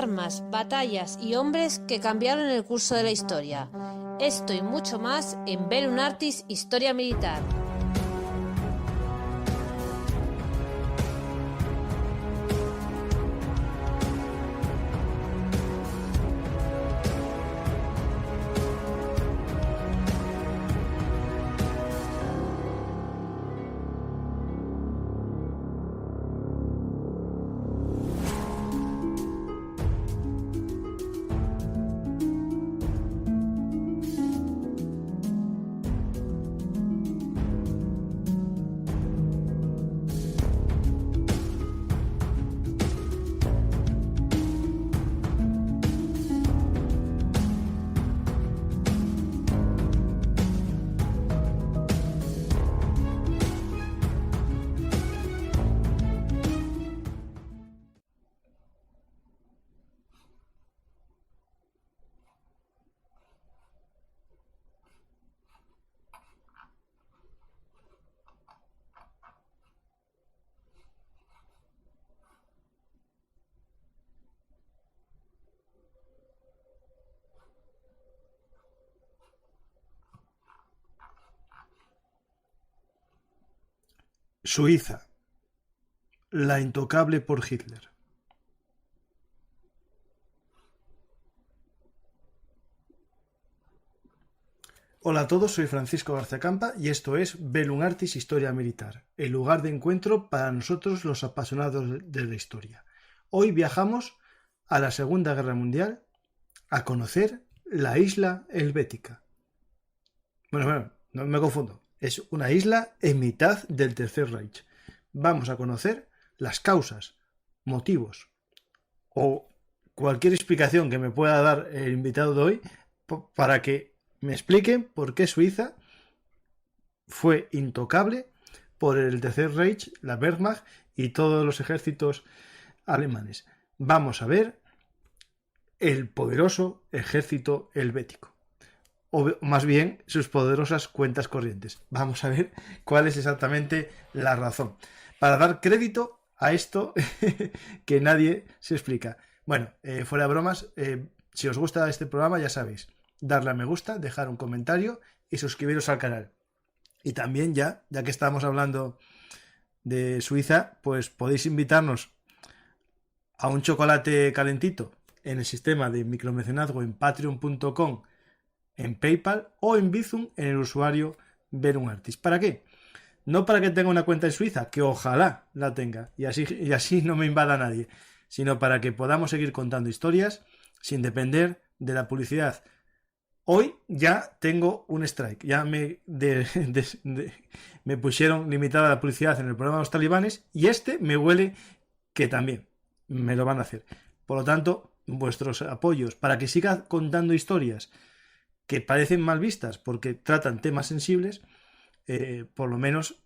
armas, batallas y hombres que cambiaron el curso de la historia. Esto y mucho más en Bellum Artis Historia Militar. Suiza, la intocable por Hitler. Hola a todos, soy Francisco García Campa y esto es Bellum Artis Historia Militar, el lugar de encuentro para nosotros los apasionados de la historia. Hoy viajamos a la Segunda Guerra Mundial a conocer la isla helvética. Bueno, no me confundo. Es una isla en mitad del Tercer Reich. Vamos a conocer las causas, motivos o cualquier explicación que me pueda dar el invitado de hoy para que me expliquen por qué Suiza fue intocable por el Tercer Reich, la Wehrmacht y todos los ejércitos alemanes. Vamos a ver el poderoso ejército helvético. O más bien sus poderosas cuentas corrientes. Vamos a ver cuál es exactamente la razón. Para dar crédito a esto que nadie se explica. Bueno, fuera de bromas, si os gusta este programa ya sabéis, darle a me gusta, dejar un comentario y suscribiros al canal. Y también ya que estamos hablando de Suiza, pues podéis invitarnos a un chocolate calentito en el sistema de micromecenazgo en patreon.com, en PayPal o en Bizum en el usuario Bellum Artis. ¿Para qué? No para que tenga una cuenta en Suiza, que ojalá la tenga y así no me invada nadie, sino para que podamos seguir contando historias sin depender de la publicidad. Hoy ya tengo un strike, ya me pusieron limitada la publicidad en el programa de los talibanes y me huele que también me lo van a hacer. Por lo tanto, vuestros apoyos para que siga contando historias que parecen mal vistas porque tratan temas sensibles, por lo menos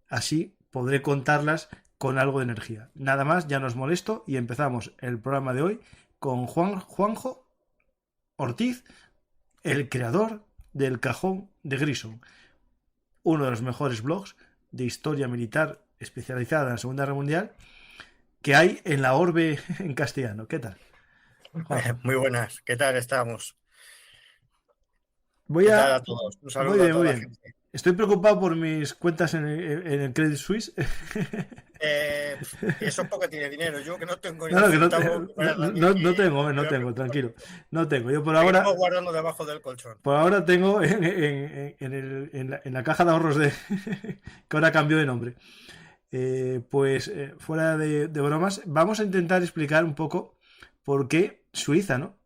así podré contarlas con algo de energía. Nada más, ya no os molesto y empezamos el programa de hoy con Juanjo Ortiz, el creador del Cajón de Grison, uno de los mejores blogs de historia militar especializada en la Segunda Guerra Mundial que hay en la orbe en castellano. ¿Qué tal? Muy buenas, ¿qué tal estamos? ¿Qué tal a todos? Un saludo a toda la gente. Estoy preocupado por mis cuentas en el Credit Suisse. Eso porque tiene dinero. Yo que no tengo ni no tengo, tranquilo. No tengo. Yo por ahora estamos guardando debajo del colchón. Por ahora tengo en la caja de ahorros que ahora cambió de nombre. Fuera de bromas, vamos a intentar explicar un poco por qué Suiza, ¿no?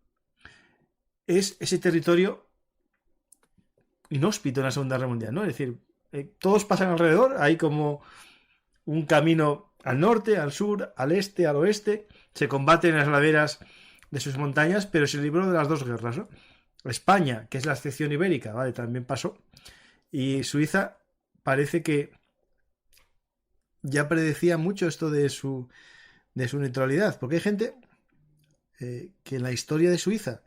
Es ese territorio inhóspito en la Segunda Guerra Mundial, ¿no? Es decir, todos pasan alrededor, hay como un camino al norte, al sur, al este, al oeste, se combaten en las laderas de sus montañas, pero se libró de las dos guerras, ¿no? España, que es la excepción ibérica, ¿vale? También pasó, y Suiza parece que ya predecía mucho esto de su neutralidad, porque hay gente que en la historia de Suiza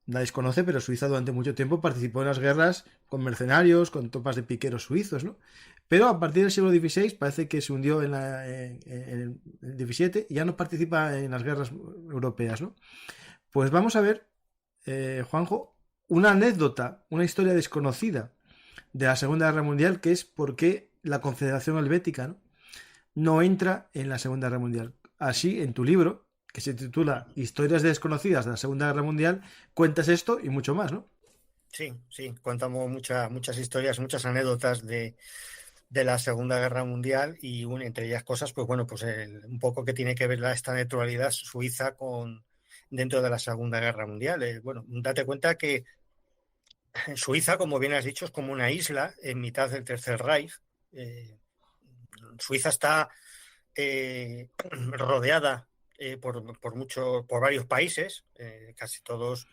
la desconoce, pero Suiza durante mucho tiempo participó en las guerras con mercenarios, con tropas de piqueros suizos, ¿no? pero a partir del siglo XVI parece que se hundió en el XVII y ya no participa en las guerras europeas, ¿no? Pues vamos a ver, Juanjo, una anécdota, una historia desconocida de la Segunda Guerra Mundial, que es por qué la Confederación Helvética, no entra en la Segunda Guerra Mundial. Así, en tu libro, que se titula Historias desconocidas de la Segunda Guerra Mundial, cuentas esto y mucho más, ¿no? Sí, contamos muchas historias, muchas anécdotas de la Segunda Guerra Mundial y entre ellas cosas, pues bueno, pues un poco que tiene que ver esta neutralidad suiza dentro de la Segunda Guerra Mundial. Bueno, date cuenta que Suiza, como bien has dicho, es como una isla en mitad del Tercer Reich. Suiza está rodeada por varios países, casi todos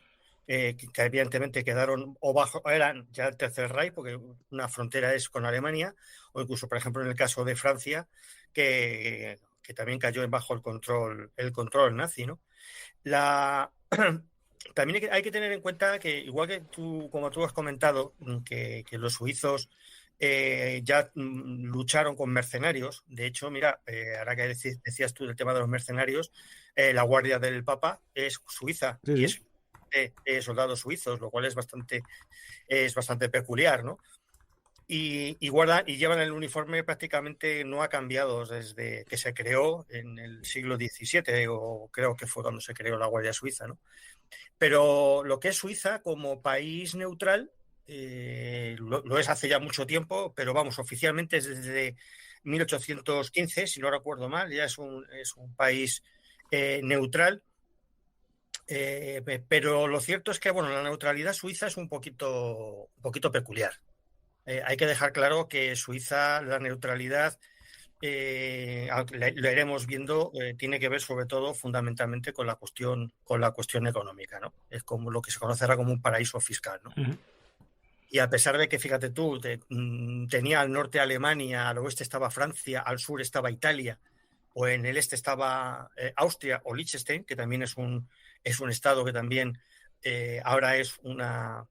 que evidentemente quedaron eran ya el Tercer Reich, porque una frontera es con Alemania, o incluso, por ejemplo, en el caso de Francia, que también cayó bajo el control nazi, ¿no? También hay que tener en cuenta que, igual que como tú has comentado, que los suizos ya lucharon con mercenarios. De hecho, mira, ahora que decías tú del tema de los mercenarios, la Guardia del Papa es suiza, Sí, y sí. es soldados suizos, lo cual es bastante peculiar, ¿no? Y llevan el uniforme, prácticamente no ha cambiado desde que se creó en el siglo XVII, o creo que fue cuando se creó la Guardia Suiza, ¿no? Pero lo que es Suiza como país neutral lo es hace ya mucho tiempo, pero vamos, oficialmente es desde 1815, si no recuerdo mal, ya es un país neutral. Pero lo cierto es que, bueno, la neutralidad suiza es un poquito peculiar. Hay que dejar claro que Suiza, la neutralidad, lo iremos viendo, tiene que ver sobre todo fundamentalmente con la cuestión económica, ¿no? Es como lo que se conocerá como un paraíso fiscal, ¿no? Uh-huh. Y a pesar de que, fíjate tú, tenía al norte Alemania, al oeste estaba Francia, al sur estaba Italia, o en el este estaba Austria o Liechtenstein, que también es un estado que también ahora es una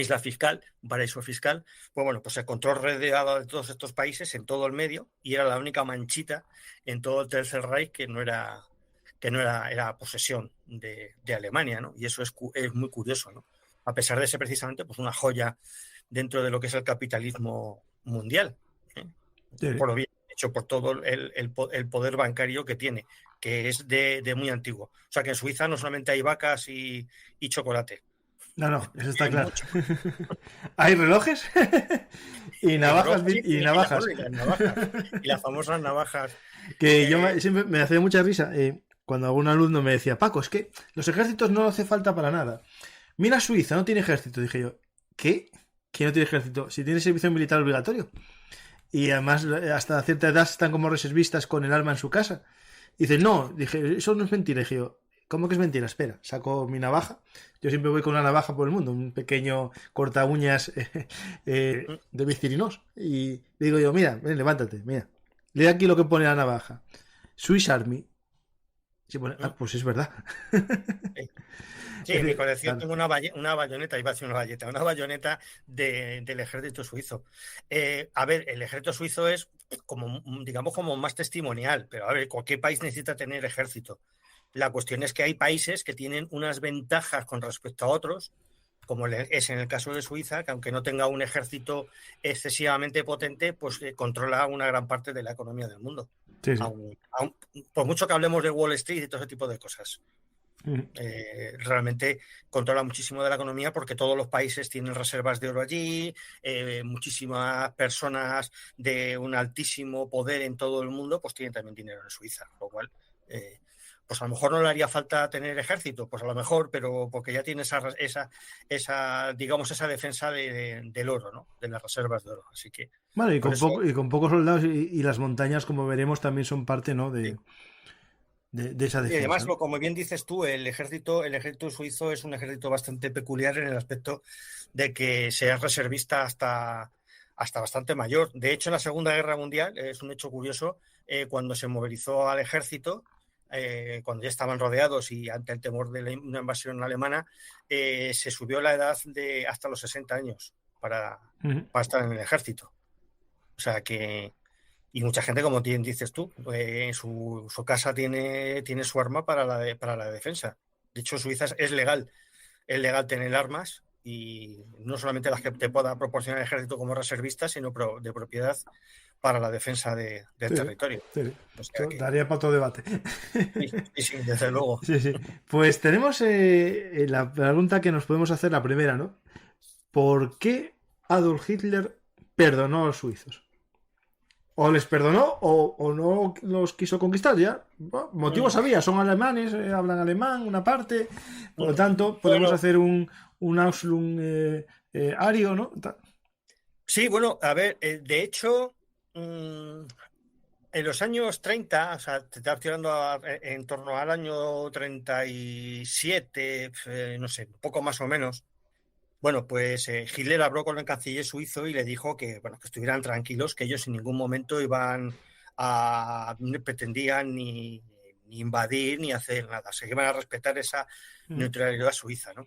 isla fiscal, un paraíso fiscal. Pues bueno, pues se encontró rodeado de todos estos países en todo el medio, y era la única manchita en todo el Tercer Reich que no era posesión de Alemania, ¿no? Y eso es muy curioso, ¿no? A pesar de ser precisamente pues una joya dentro de lo que es el capitalismo mundial, ¿eh? Sí. Por lo bien hecho, por todo el poder bancario que tiene, que es de muy antiguo. O sea que en Suiza no solamente hay vacas y chocolate. No, eso está claro. Hay relojes y navajas. Y navajas. Y las famosas navajas. Que yo siempre me hacía mucha risa cuando algún alumno me decía, Paco, es que los ejércitos no hace falta para nada. Mira Suiza, no tiene ejército. Dije yo, ¿qué? ¿Que no tiene ejército? Si tiene servicio militar obligatorio. Y además hasta cierta edad están como reservistas con el arma en su casa. Y dice, no, dije, eso no es mentira. Dije yo, ¿cómo que es mentira? Espera, saco mi navaja. Yo siempre voy con una navaja por el mundo, un pequeño corta uñas de Vicirinos. Y le digo yo, mira, ven, levántate, mira. Lee aquí lo que pone la navaja. Swiss Army. Sí, bueno, pues es verdad. Sí, en mi colección tengo una bayoneta, iba a decir una bayoneta del ejército suizo. A ver, el ejército suizo es digamos, como más testimonial, pero a ver, cualquier país necesita tener ejército. La cuestión es que hay países que tienen unas ventajas con respecto a otros, como es en el caso de Suiza, que aunque no tenga un ejército excesivamente potente, pues controla una gran parte de la economía del mundo. Sí, sí. Por mucho que hablemos de Wall Street y todo ese tipo de cosas. Realmente controla muchísimo de la economía, porque todos los países tienen reservas de oro allí, muchísimas personas de un altísimo poder en todo el mundo pues tienen también dinero en Suiza, lo cual pues a lo mejor no le haría falta tener ejército, pues a lo mejor, pero porque ya tiene esa digamos, esa defensa del oro, ¿no? De las reservas de oro. Así que bueno, y con pocos soldados y las montañas, como veremos, también son parte, ¿no? de esa defensa. Y además, como bien dices tú, el ejército suizo es un ejército bastante peculiar en el aspecto de que sea reservista hasta bastante mayor. De hecho, en la Segunda Guerra Mundial, es un hecho curioso, cuando se movilizó al ejército, cuando ya estaban rodeados y ante el temor de una invasión alemana, se subió la edad hasta los 60 años para estar en el ejército. O sea que, y mucha gente, como dices tú, su casa tiene su arma para la defensa. De hecho, en Suiza es legal tener armas, y no solamente las que te pueda proporcionar el ejército como reservista, sino de propiedad para la defensa del Sí, territorio. sí. O sea Esto que, daría para otro debate. sí, desde luego. Sí, sí. Pues tenemos la pregunta que nos podemos hacer, la primera, ¿no? ¿Por qué Adolf Hitler perdonó a los suizos? O les perdonó o no los quiso conquistar ya. Bueno, motivos había, son alemanes, hablan alemán, una parte. Por lo tanto, podemos Bueno, hacer un Auslung ario, ¿no? sí, bueno, a ver, de hecho, en los años 30, o sea, te estás tirando en torno al año 37, no sé, un poco más o menos. Bueno, pues Hitler habló con el canciller suizo y le dijo que, bueno, que estuvieran tranquilos, que ellos en ningún momento ni pretendían ni invadir ni hacer nada. Se iban a respetar esa neutralidad suiza, ¿no?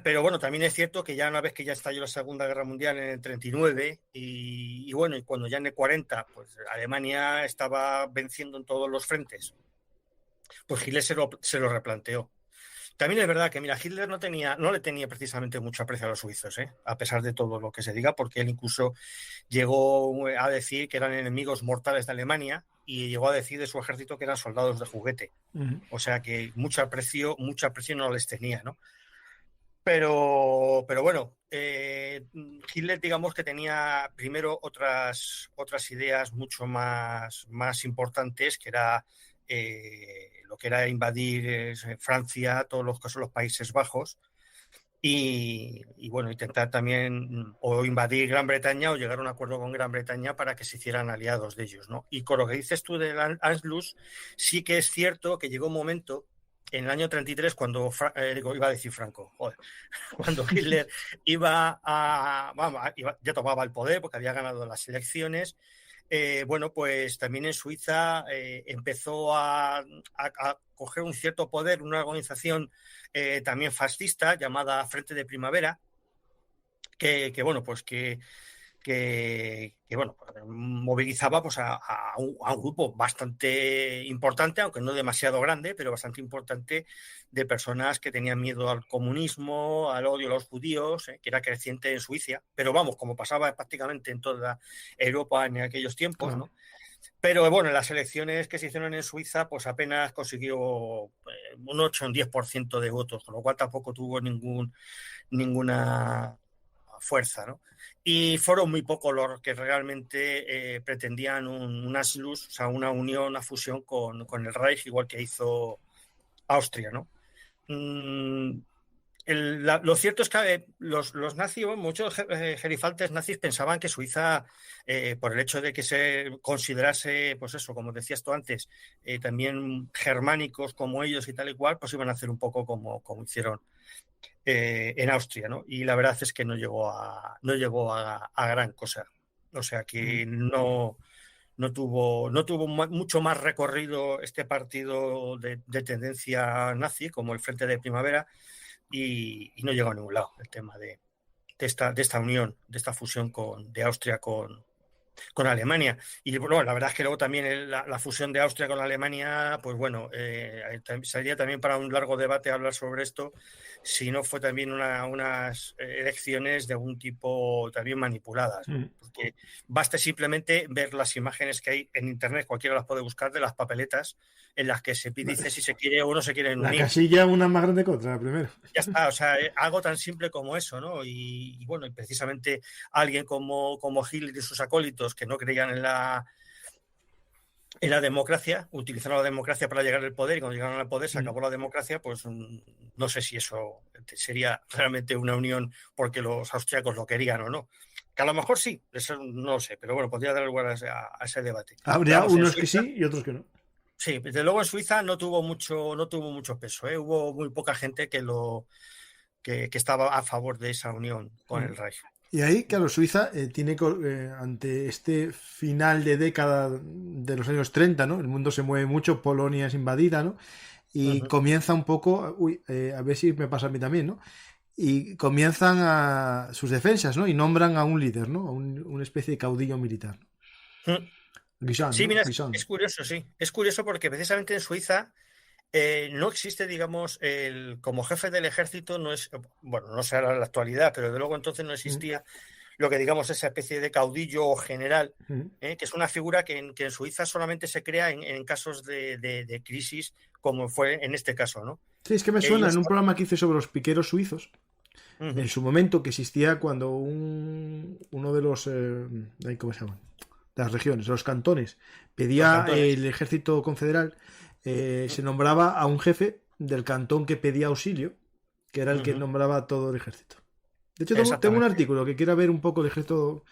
Pero bueno, también es cierto que ya una vez que ya estalló la Segunda Guerra Mundial en el 39 y bueno, y cuando ya en el 40 pues Alemania estaba venciendo en todos los frentes, pues Hitler se lo replanteó. También es verdad que, mira, Hitler no le tenía precisamente mucho aprecio a los suizos, a pesar de todo lo que se diga, porque él incluso llegó a decir que eran enemigos mortales de Alemania y llegó a decir de su ejército que eran soldados de juguete. O sea que mucho aprecio no les tenía, ¿no? Pero bueno, Hitler, digamos que tenía primero otras ideas mucho más importantes, que era lo que era invadir Francia, todos los que son los Países Bajos, y bueno, intentar también o invadir Gran Bretaña o llegar a un acuerdo con Gran Bretaña para que se hicieran aliados de ellos, ¿no? Y con lo que dices tú del Anschluss, sí que es cierto que llegó un momento en el año 33 cuando iba a decir Franco, joder, cuando Hitler ya tomaba el poder porque había ganado las elecciones. Bueno, pues también en Suiza empezó a coger un cierto poder una organización también fascista llamada Frente de Primavera, que bueno, pues que bueno, movilizaba pues a un grupo bastante importante, aunque no demasiado grande, pero bastante importante, de personas que tenían miedo al comunismo, al odio a los judíos, que era creciente en Suiza, pero vamos, como pasaba prácticamente en toda Europa en aquellos tiempos, Claro. ¿no? Pero bueno, en las elecciones que se hicieron en Suiza, pues apenas consiguió un 8 o un 10% de votos, con lo cual tampoco tuvo ninguna fuerza, ¿no? Y fueron muy pocos los que realmente pretendían un Anschluss, o sea, una unión, una fusión con el Reich, igual que hizo Austria, ¿no? Lo cierto es que los nazis, muchos gerifaltes nazis pensaban que Suiza, por el hecho de que se considerase, pues eso, como decías tú antes, también germánicos como ellos y tal y cual, pues iban a hacer un poco como hicieron en Austria, ¿no? Y la verdad es que no llegó a gran cosa. O sea que no tuvo mucho más recorrido este partido de tendencia nazi como el Frente de Primavera, y no llegó a ningún lado el tema de esta unión, de esta fusión de Austria con Alemania. Y bueno, la verdad es que luego también la fusión de Austria con Alemania, pues bueno, sería también para un largo debate hablar sobre esto, si no fue también unas elecciones de algún tipo también manipuladas, ¿no? Porque basta simplemente ver las imágenes que hay en internet, cualquiera las puede buscar, de las papeletas en las que se dice si se quiere o no se quieren La unir. casilla una más grande que otra, primero. Ya está, o sea, algo tan simple como eso, ¿no? Y bueno, y precisamente alguien como Hitler y sus acólitos, que no creían en la democracia, utilizaron la democracia para llegar al poder, y cuando llegaron al poder se acabó la democracia, pues no sé si eso sería realmente una unión porque los austriacos lo querían o no. Que a lo mejor sí, eso no lo sé, pero bueno, podría dar lugar a ese debate. Habría Vamos, unos Suiza, que sí y otros que no. sí, desde luego en Suiza no tuvo mucho peso, ¿eh? Hubo muy poca gente que estaba a favor de esa unión con el Reich. Y ahí, claro, Suiza tiene ante este final de década de los años 30, ¿no? El mundo se mueve mucho, Polonia es invadida, ¿no? Y comienza un poco, a ver si me pasa a mí también, ¿no? y comienzan a sus defensas, ¿no? Y nombran a un líder, ¿no? A una especie de caudillo militar. Guisan, Sí, ¿no? mira, Guisan. es curioso, sí. Es curioso porque precisamente en Suiza no existe, digamos, como jefe del ejército, no es, bueno, no sé ahora en la actualidad, pero de luego entonces no existía lo que digamos esa especie de caudillo o general, que es una figura que en Suiza solamente se crea en casos de crisis, como fue en este caso, ¿no? Sí, es que me suena Ellos... en un programa que hice sobre los piqueros suizos, Uh-huh. en su momento que existía cuando uno de los, ¿cómo se llaman? De las regiones, los cantones, Los pedía cantones. el ejército confederal, se nombraba a un jefe del cantón que pedía auxilio, que era el que nombraba a todo el ejército. De hecho, tengo un Exactamente. artículo que quiera ver un poco el ejército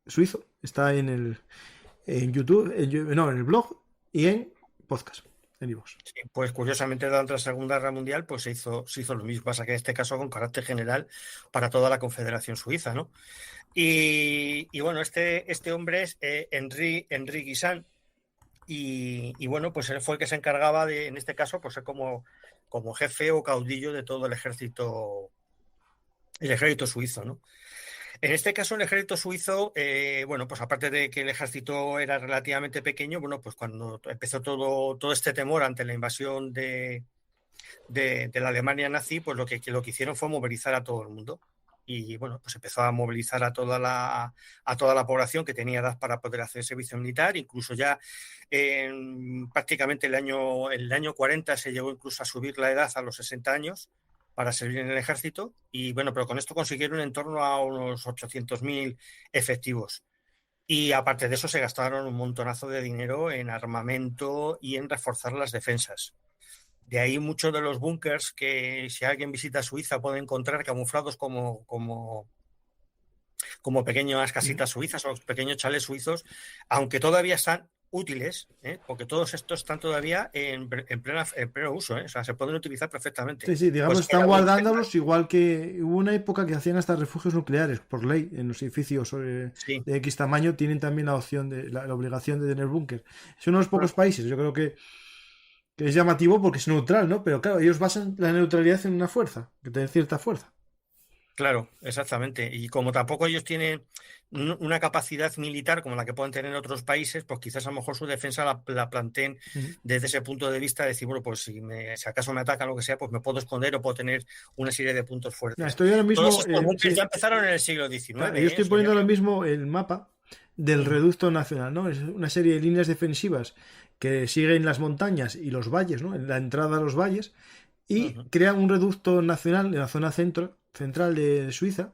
suizo, está en YouTube, no, en el blog y en podcast, en iVoox. Sí, pues curiosamente durante la Segunda Guerra Mundial pues se hizo lo mismo, pasa que en este caso con carácter general para toda la Confederación Suiza, ¿no? Y bueno, este hombre es Henri Guisan y bueno, pues él fue el que se encargaba de, en este caso, pues ser como jefe o caudillo de todo el ejército suizo, ¿no? En este caso, el ejército suizo, bueno, pues aparte de que el ejército era relativamente pequeño, bueno, pues cuando empezó todo este temor ante la invasión de la Alemania nazi, pues lo que hicieron fue movilizar a todo el mundo. Y bueno, pues empezó a movilizar a toda la población que tenía edad para poder hacer servicio militar. Incluso ya prácticamente el año 40 se llegó incluso a subir la edad a los 60 años para servir en el ejército. Y bueno, pero con esto consiguieron en torno a unos 800.000 efectivos. Y aparte de eso se gastaron un montonazo de dinero en armamento y en reforzar las defensas. De ahí muchos de los búnkers que si alguien visita Suiza puede encontrar camuflados como pequeñas casitas suizas o pequeños chalés suizos, aunque todavía están útiles, porque todos estos están todavía en pleno uso, o sea, se pueden utilizar perfectamente. Sí, digamos, Pues están guardándolos igual que hubo una época que hacían hasta refugios nucleares, por ley, en los edificios sí. de X tamaño tienen también la opción la obligación de tener búnker. Es uno de los pocos países, yo creo que es llamativo porque es neutral, ¿no? Pero claro, ellos basan la neutralidad en una fuerza, que tiene cierta fuerza. Claro, exactamente. Y como tampoco ellos tienen una capacidad militar como la que pueden tener otros países, pues quizás a lo mejor su defensa la planteen desde ese punto de vista de decir, bueno, pues si acaso me atacan o lo que sea, pues me puedo esconder o puedo tener una serie de puntos fuertes. Estoy ahora mismo, Todos estos bunkers ya empezaron en el siglo XIX. Claro, yo estoy poniendo ahora mismo el mapa del Reducto Nacional, ¿no? Es una serie de líneas defensivas que siguen las montañas y los valles, ¿no? En la entrada a los valles y crean un reducto nacional en la zona central de Suiza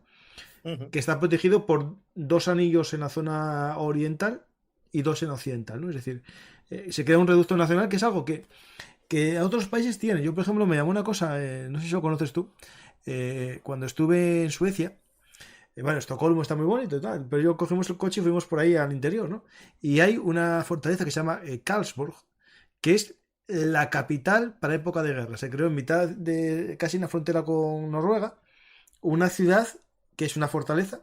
que está protegido por 2 anillos en la zona oriental y 2 en occidental, ¿no? Es decir, se crea un reducto nacional que es algo que a otros países tienen. Yo, por ejemplo, me llamó una cosa, no sé si lo conoces tú, cuando estuve en Suecia. Bueno, Estocolmo está muy bonito y tal, pero yo cogimos el coche y fuimos por ahí al interior, ¿no? Y hay una fortaleza que se llama Karlsborg, que es la capital para época de guerra. Se creó en mitad de casi en la frontera con Noruega, una ciudad que es una fortaleza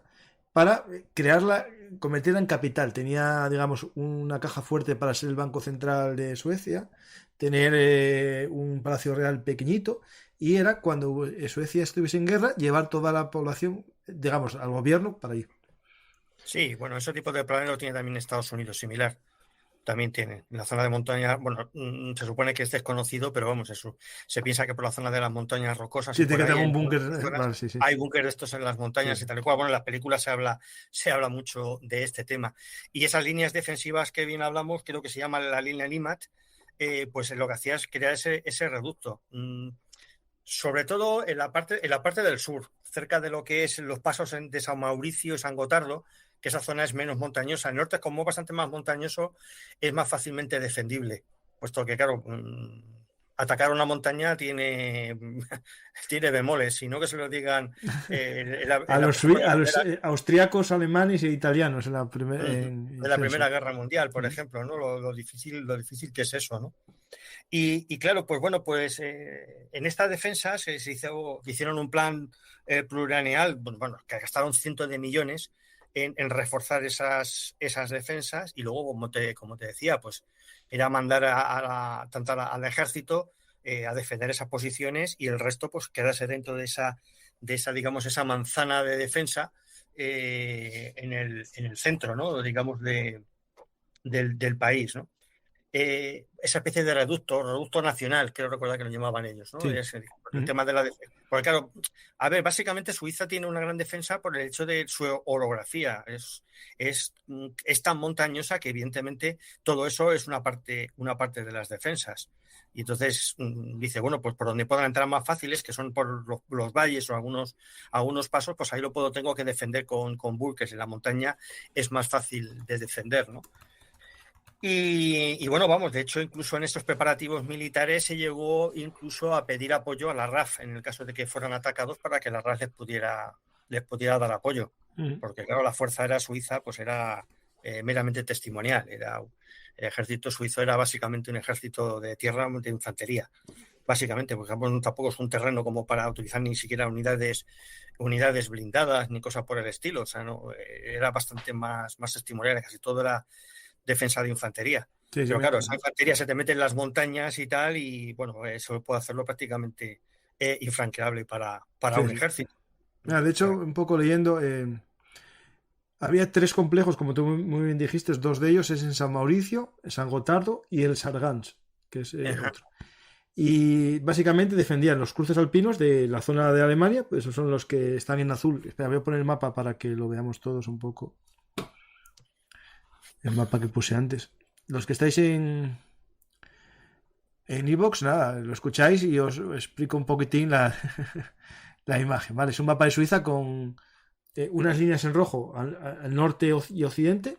para crearla, convertirla en capital. Tenía, digamos, una caja fuerte para ser el Banco Central de Suecia, tener un palacio real pequeñito, y era cuando Suecia estuviese en guerra, llevar toda la población, digamos, al gobierno para ir. Sí, bueno, ese tipo de planes lo tiene también Estados Unidos, similar. También tiene. En la zona de montaña, bueno, se supone que es desconocido, pero vamos, eso. Se piensa que por la zona de las montañas rocosas Sí, y por tiene que ahí tener hay, un búnker. Vale, sí. hay búnker de estos en las montañas Sí. y tal y cual. Bueno, en las películas se habla mucho de este tema. Y esas líneas defensivas que bien hablamos, creo que se llama la línea Limat, pues lo que hacía es crear ese reducto. Sobre todo en la parte del sur, cerca de lo que es los pasos de San Mauricio y San Gotardo, que esa zona es menos montañosa. El norte, como es bastante más montañoso, es más fácilmente defendible, puesto que, claro, atacar una montaña tiene bemoles, sino que se lo digan a los austríacos, alemanes e italianos en la Primera Guerra Mundial, por ejemplo, ¿no? Lo difícil que es eso, ¿no? Y claro, pues bueno, pues en esta defensa se hicieron un plan plurianual, bueno, que gastaron cientos de millones en reforzar esas defensas y luego, como te decía, pues era mandar tanto al ejército a defender esas posiciones y el resto pues quedarse dentro de digamos, esa manzana de defensa en el centro, ¿no? Digamos, del país, ¿no? Esa especie de reducto nacional, quiero recordar que lo llamaban ellos, ¿no? Sí. El tema de la defensa. Porque claro, a ver, básicamente Suiza tiene una gran defensa por el hecho de su orografía. Es tan montañosa que evidentemente todo eso es una parte de las defensas. Y entonces dice, bueno, pues por donde puedan entrar más fáciles, que son por los valles o algunos pasos, pues ahí tengo que defender con búnkers. En la montaña es más fácil de defender, ¿no? Y bueno, vamos, de hecho, incluso en estos preparativos militares se llegó incluso a pedir apoyo a la RAF en el caso de que fueran atacados para que la RAF les pudiera dar apoyo. Porque claro, la fuerza aérea suiza pues era meramente testimonial. El ejército suizo era básicamente un ejército de tierra de infantería. Básicamente, porque tampoco es un terreno como para utilizar ni siquiera unidades blindadas ni cosas por el estilo. O sea, no, era bastante más testimonial, casi todo era defensa de infantería. Sí, pero claro, esa infantería se te mete en las montañas y tal, y bueno, eso puede hacerlo prácticamente infranqueable para un ejército. Mira, de hecho, un poco leyendo, había 3 complejos, como tú muy bien dijiste, 2 de ellos es en San Mauricio, San Gotardo y el Sargans, que es otro. Y básicamente defendían los cruces alpinos de la zona de Alemania, pues esos son los que están en azul. Espera, voy a poner el mapa para que lo veamos todos un poco. El mapa que puse antes. Los que estáis en iVoox, nada, lo escucháis y os explico un poquitín la imagen, ¿vale? Es un mapa de Suiza con unas líneas en rojo al norte y occidente,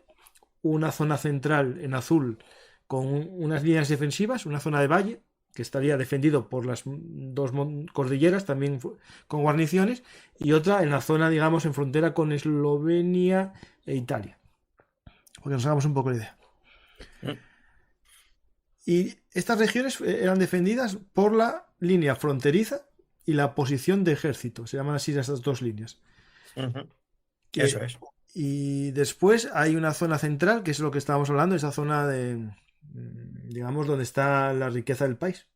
una zona central en azul con unas líneas defensivas, una zona de valle que estaría defendido por las 2 cordilleras, también con guarniciones, y otra en la zona, digamos, en frontera con Eslovenia e Italia. Porque nos hagamos un poco la idea. Y estas regiones eran defendidas por la línea fronteriza y la posición de ejército. Se llaman así estas 2 líneas. Eso es. Y después hay una zona central, que es lo que estábamos hablando, esa zona de, digamos, donde está la riqueza del país.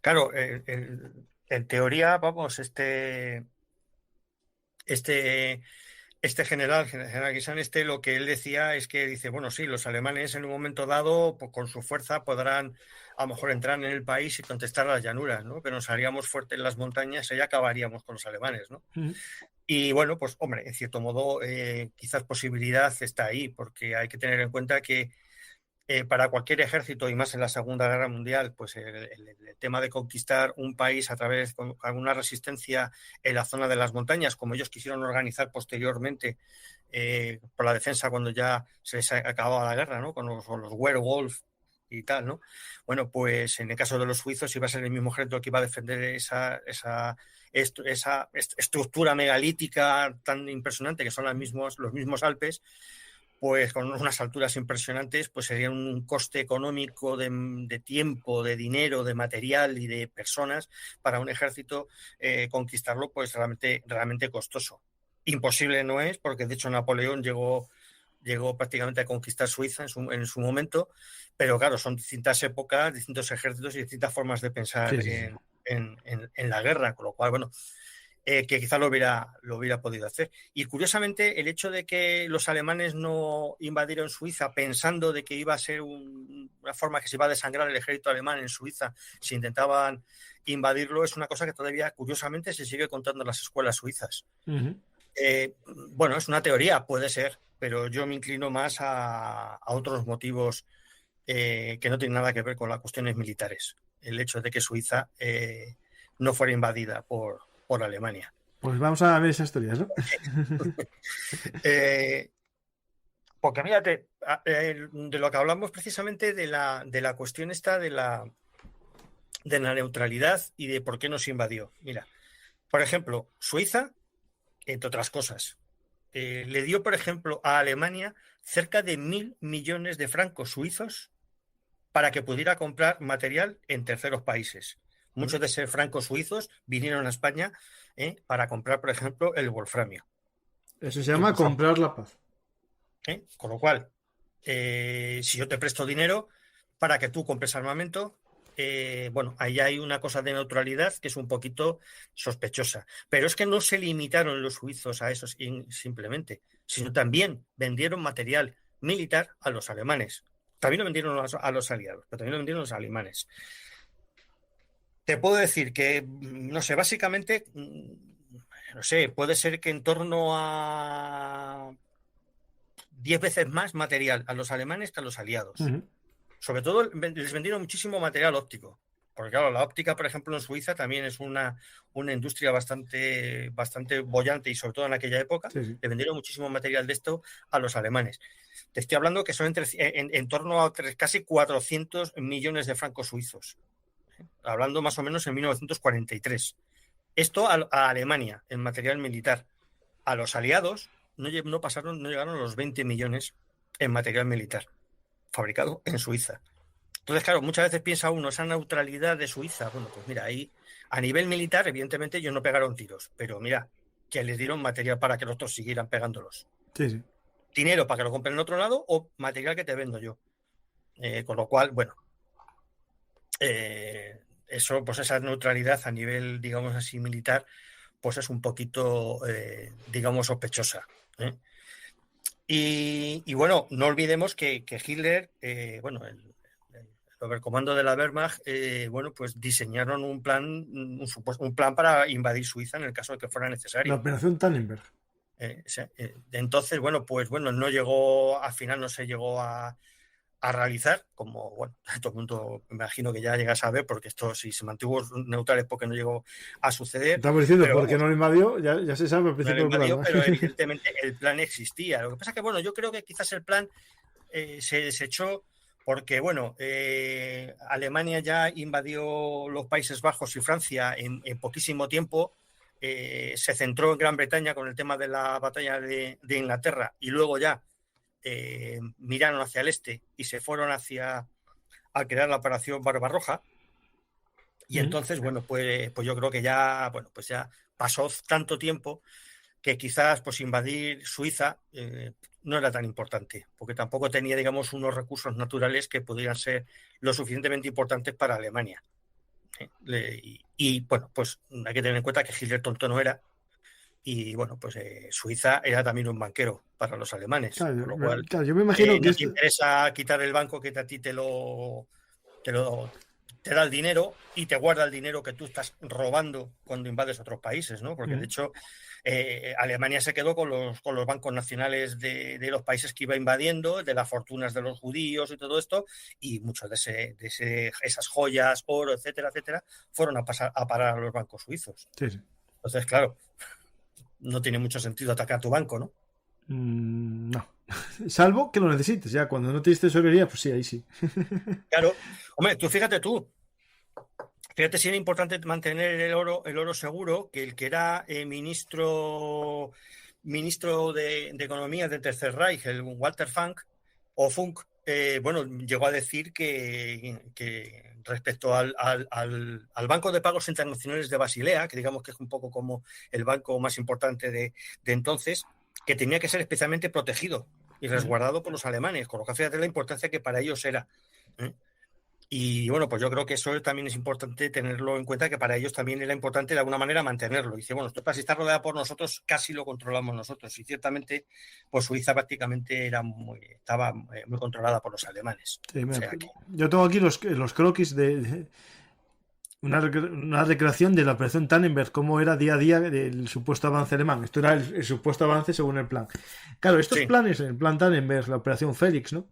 Claro, en teoría, vamos, este general Guisán, lo que él decía es que dice, bueno, sí, los alemanes en un momento dado, pues, con su fuerza podrán a lo mejor entrar en el país y contestar las llanuras, ¿no? Pero nos haríamos fuertes en las montañas y ya acabaríamos con los alemanes, ¿no? Y bueno, pues hombre, en cierto modo, quizás posibilidad está ahí, porque hay que tener en cuenta que para cualquier ejército, y más en la Segunda Guerra Mundial, pues el tema de conquistar un país a través de alguna resistencia en la zona de las montañas, como ellos quisieron organizar posteriormente por la defensa cuando ya se les acababa la guerra, ¿no? Con los Werwolf y tal, ¿no? Bueno, pues en el caso de los suizos iba a ser el mismo ejército que iba a defender esa estructura megalítica tan impresionante que son los mismos Alpes, pues con unas alturas impresionantes, pues sería un coste económico de tiempo, de dinero, de material y de personas para un ejército conquistarlo, pues realmente costoso. Imposible no es, porque de hecho Napoleón llegó prácticamente a conquistar Suiza en su momento, pero claro, son distintas épocas, distintos ejércitos y distintas formas de pensar en la guerra, con lo cual, bueno, que quizás lo hubiera podido hacer. Y curiosamente, el hecho de que los alemanes no invadieron Suiza pensando de que iba a ser una forma que se iba a desangrar el ejército alemán en Suiza si intentaban invadirlo, es una cosa que todavía, curiosamente, se sigue contando en las escuelas suizas. Bueno, es una teoría, puede ser, pero yo me inclino más a otros motivos que no tienen nada que ver con las cuestiones militares. El hecho de que Suiza no fuera invadida por Alemania. Pues vamos a ver esas teorías, ¿no? Porque mírate, de lo que hablamos precisamente de la cuestión esta de la neutralidad y de por qué nos invadió. Mira, por ejemplo, Suiza, entre otras cosas, le dio, por ejemplo, a Alemania cerca de 1.000 millones de francos suizos para que pudiera comprar material en terceros países. Muchos de esos francos suizos vinieron a España para comprar, por ejemplo, el wolframio. Eso se llama comprar la paz. Con lo cual, si yo te presto dinero para que tú compres armamento, bueno, ahí hay una cosa de neutralidad que es un poquito sospechosa. Pero es que no se limitaron los suizos a eso simplemente, sino también vendieron material militar a los alemanes. También lo vendieron a los aliados, pero también lo vendieron a los alemanes. Te puedo decir que, no sé, básicamente, no sé, puede ser que en torno a 10 veces más material a los alemanes que a los aliados. Sobre todo les vendieron muchísimo material óptico. Porque claro, la óptica, por ejemplo, en Suiza también es una industria bastante boyante y sobre todo en aquella época, le vendieron muchísimo material de esto a los alemanes. Te estoy hablando que son en torno a casi 400 millones de francos suizos. Hablando más o menos en 1943. Esto a Alemania, en material militar. A los aliados no llegaron a los 20 millones en material militar, fabricado en Suiza. Entonces, claro, muchas veces piensa uno, esa neutralidad de Suiza, bueno, pues mira, ahí a nivel militar, evidentemente, ellos no pegaron tiros, pero mira, que les dieron material para que los otros siguieran pegándolos. Sí. Dinero para que lo compren en otro lado o material que te vendo yo. Con lo cual, bueno, eso, pues esa neutralidad a nivel, digamos así, militar, pues es un poquito, digamos, sospechosa. Y bueno, no olvidemos que Hitler, bueno, el Oberkommando de la Wehrmacht, bueno, pues diseñaron un plan para invadir Suiza en el caso de que fuera necesario. La operación Tannenberg. Entonces, bueno, pues bueno, no llegó, al final no se llegó a realizar, como bueno, todo el mundo me imagino que ya llega a saber, porque esto si se mantuvo neutral es porque no llegó a suceder. Estamos diciendo, porque no lo invadió, ya se sabe al principio del plan, ¿no? Pero evidentemente el plan existía. Lo que pasa es que, bueno, yo creo que quizás el plan se desechó porque, bueno, Alemania ya invadió los Países Bajos y Francia en poquísimo tiempo. Se centró en Gran Bretaña con el tema de la batalla de Inglaterra y luego ya miraron hacia el este y se fueron a crear la operación Barbarroja. Y entonces, bueno, pues yo creo que ya, bueno, pues ya pasó tanto tiempo que quizás pues invadir Suiza no era tan importante, porque tampoco tenía, digamos, unos recursos naturales que pudieran ser lo suficientemente importantes para Alemania. Y bueno, pues hay que tener en cuenta que Hitler tonto no era. Y bueno, pues Suiza era también un banquero para los alemanes. Claro, por lo cual, yo me imagino que no te interesa quitar el banco que a ti te da el dinero y te guarda el dinero que tú estás robando cuando invades otros países, ¿no? Porque de hecho Alemania se quedó con los bancos nacionales de los países que iba invadiendo, de las fortunas de los judíos y todo esto, y muchas de esas joyas, oro, etcétera, etcétera, fueron a parar a los bancos suizos. Sí. Entonces, claro, no tiene mucho sentido atacar tu banco, ¿no? No. Salvo que lo necesites, ya cuando no tienes tesorería, pues sí, ahí sí. Claro. Hombre, fíjate si era importante mantener el oro seguro, que el que era ministro de Economía del Tercer Reich, el Walter Funk, bueno, llegó a decir que respecto al Banco de Pagos Internacionales de Basilea, que digamos que es un poco como el banco más importante de entonces, que tenía que ser especialmente protegido y resguardado por los alemanes, con lo que fíjate la importancia que para ellos era. Y bueno, pues yo creo que eso también es importante tenerlo en cuenta, que para ellos también era importante de alguna manera mantenerlo. Y dice, bueno, esto si está rodeada por nosotros, casi lo controlamos nosotros. Y ciertamente, pues Suiza prácticamente estaba muy controlada por los alemanes. Sí, yo tengo aquí los croquis de una recreación de la operación Tannenberg, cómo era día a día el supuesto avance alemán. Esto era el supuesto avance según el plan. Claro, estos planes, el plan Tannenberg, la operación Félix, ¿no?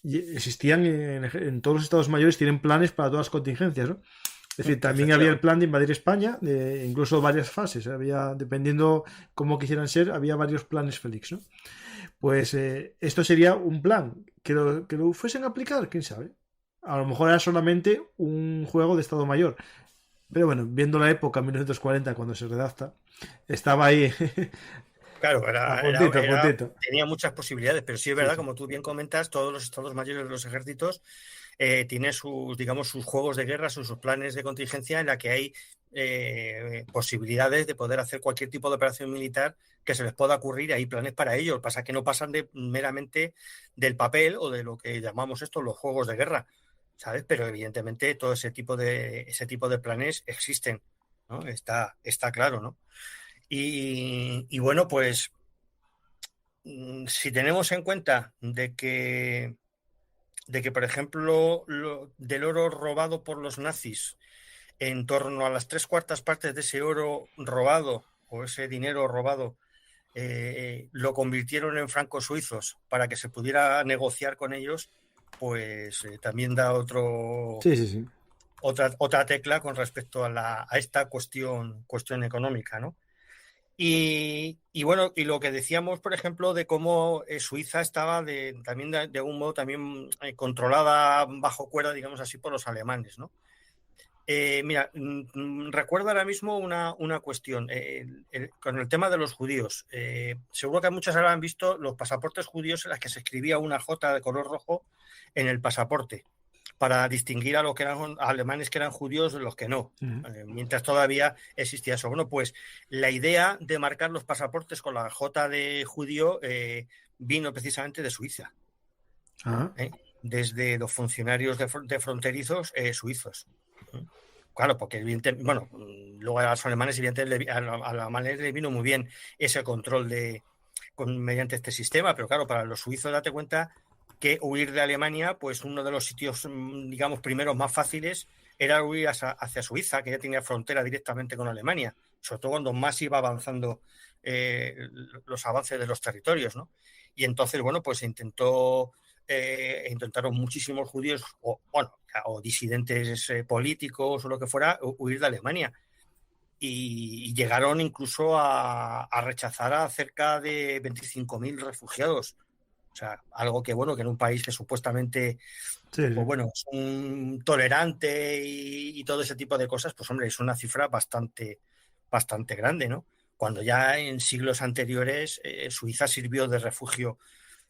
Y existían en todos los estados mayores, tienen planes para todas las contingencias, ¿no? Es decir, también había el plan de invadir España, incluso varias fases. Había, dependiendo cómo quisieran ser, había varios planes Félix, ¿no? Pues esto sería un plan. Que lo fuesen a aplicar, quién sabe. A lo mejor era solamente un juego de Estado Mayor. Pero bueno, viendo la época, 1940, cuando se redacta, estaba ahí. Claro, tenía muchas posibilidades, pero sí es verdad, como tú bien comentas, todos los estados mayores de los ejércitos tienen sus juegos de guerra, sus planes de contingencia en la que hay posibilidades de poder hacer cualquier tipo de operación militar que se les pueda ocurrir. Hay planes para ello. Lo que pasa es que no pasan meramente del papel o de lo que llamamos los juegos de guerra, ¿sabes? Pero evidentemente todo ese tipo de planes existen, ¿no? Está claro, ¿no? Y bueno, pues si tenemos en cuenta de que, por ejemplo, del oro robado por los nazis, en torno a las 3/4 partes de ese oro robado o ese dinero robado, lo convirtieron en francos suizos para que se pudiera negociar con ellos, pues también da Sí. otra tecla con respecto a esta cuestión económica, ¿no? Y bueno, y lo que decíamos, por ejemplo, de cómo Suiza estaba también de algún modo también controlada bajo cuerda, digamos así, por los alemanes, ¿no? Mira, recuerdo ahora mismo una cuestión con el tema de los judíos. Seguro que muchos ahora han visto los pasaportes judíos en las que se escribía una J de color rojo en el pasaporte para distinguir a los que eran alemanes que eran judíos de los que no, mientras todavía existía eso. Bueno, pues la idea de marcar los pasaportes con la J de judío vino precisamente de Suiza, desde los funcionarios de fronterizos suizos. Claro, porque bueno, luego a los alemanes, evidentemente, a los alemanes les vino muy bien ese control mediante este sistema, pero claro, para los suizos date cuenta que huir de Alemania, pues uno de los sitios, digamos, primeros más fáciles era huir hacia Suiza, que ya tenía frontera directamente con Alemania, sobre todo cuando más iba avanzando los avances de los territorios, ¿no? Y entonces, bueno, pues intentaron muchísimos judíos o disidentes políticos o lo que fuera huir de Alemania y llegaron incluso a rechazar a cerca de 25.000 refugiados. O sea, algo que, bueno, que en un país que supuestamente pues bueno, es un tolerante y todo ese tipo de cosas, pues hombre, es una cifra bastante grande, ¿no? Cuando ya en siglos anteriores Suiza sirvió de refugio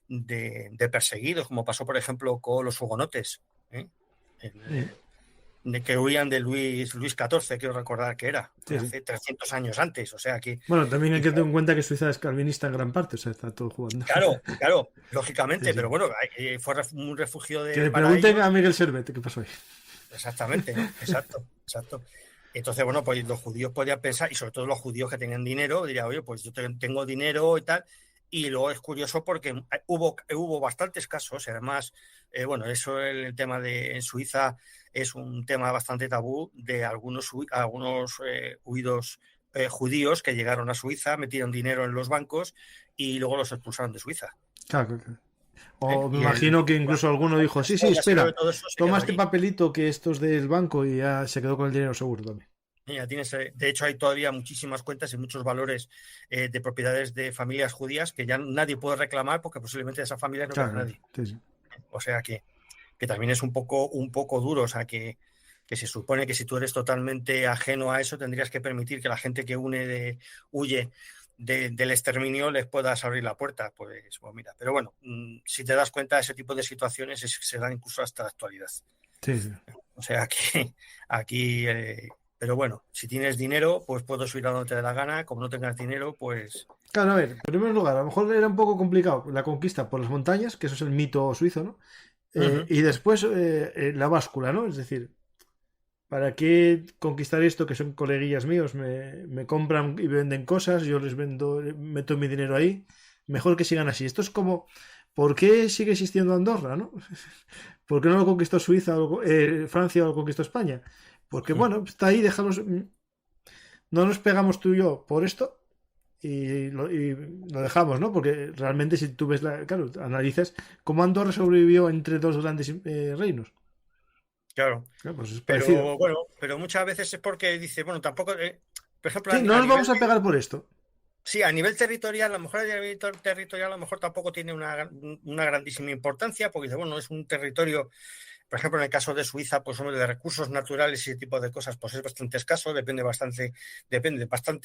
de perseguidos, como pasó, por ejemplo, con los hugonotes, de que huían de Luis XIV, quiero recordar que era, hace 300 años antes, o sea que... Bueno, también hay que tener en cuenta que Suiza es calvinista en gran parte, o sea, está todo jugando. Claro, lógicamente, pero bueno, fue un refugio que le para pregunten ellos. a Miguel Servet qué pasó ahí. Exactamente, ¿no? Exacto. Entonces, bueno, pues los judíos podían pensar, y sobre todo los judíos que tenían dinero, dirían, oye, pues yo tengo dinero y tal. Y luego es curioso porque hubo bastantes casos, y además, bueno, eso el tema en Suiza es un tema bastante tabú de algunos huidos judíos que llegaron a Suiza, metieron dinero en los bancos y luego los expulsaron de Suiza. Claro. O me imagino que incluso alguno dijo, sí, espera, toma este papelito que esto es del banco y ya se quedó con el dinero seguro también. De hecho, hay todavía muchísimas cuentas y muchos valores de propiedades de familias judías que ya nadie puede reclamar porque posiblemente de esas familias no queda nadie. Sí. O sea que también es un poco duro. O sea que se supone que si tú eres totalmente ajeno a eso, tendrías que permitir que la gente que huye del exterminio les puedas abrir la puerta. Pues bueno, mira. Pero bueno, si te das cuenta, ese tipo de situaciones se dan incluso hasta la actualidad. Sí. O sea que aquí... pero bueno, si tienes dinero, pues puedes ir a donde te dé la gana. Como no tengas dinero, pues... Claro, a ver, en primer lugar, a lo mejor era un poco complicado la conquista por las montañas, que eso es el mito suizo, ¿no? Y después la báscula, ¿no? Es decir, ¿para qué conquistar esto? Que son coleguillas míos, me compran y venden cosas, yo les vendo, meto mi dinero ahí. Mejor que sigan así. Esto es como, ¿por qué sigue existiendo Andorra, no? ¿Por qué no lo conquistó Suiza o Francia o lo conquistó España? Porque bueno, está ahí, déjanos. No nos pegamos tú y yo por esto y lo dejamos, ¿no? Porque realmente si tú ves, claro, analizas cómo Andorra sobrevivió entre dos grandes reinos. Claro. Pues es pero bueno, pero muchas veces es porque dice, bueno, tampoco, por ejemplo, sí, no nos vamos a pegar por esto. Sí, a nivel territorial, a lo mejor tampoco tiene una grandísima importancia, porque dice, bueno, es un territorio, por ejemplo, en el caso de Suiza, pues de recursos naturales y ese tipo de cosas, pues es bastante escaso, depende bastante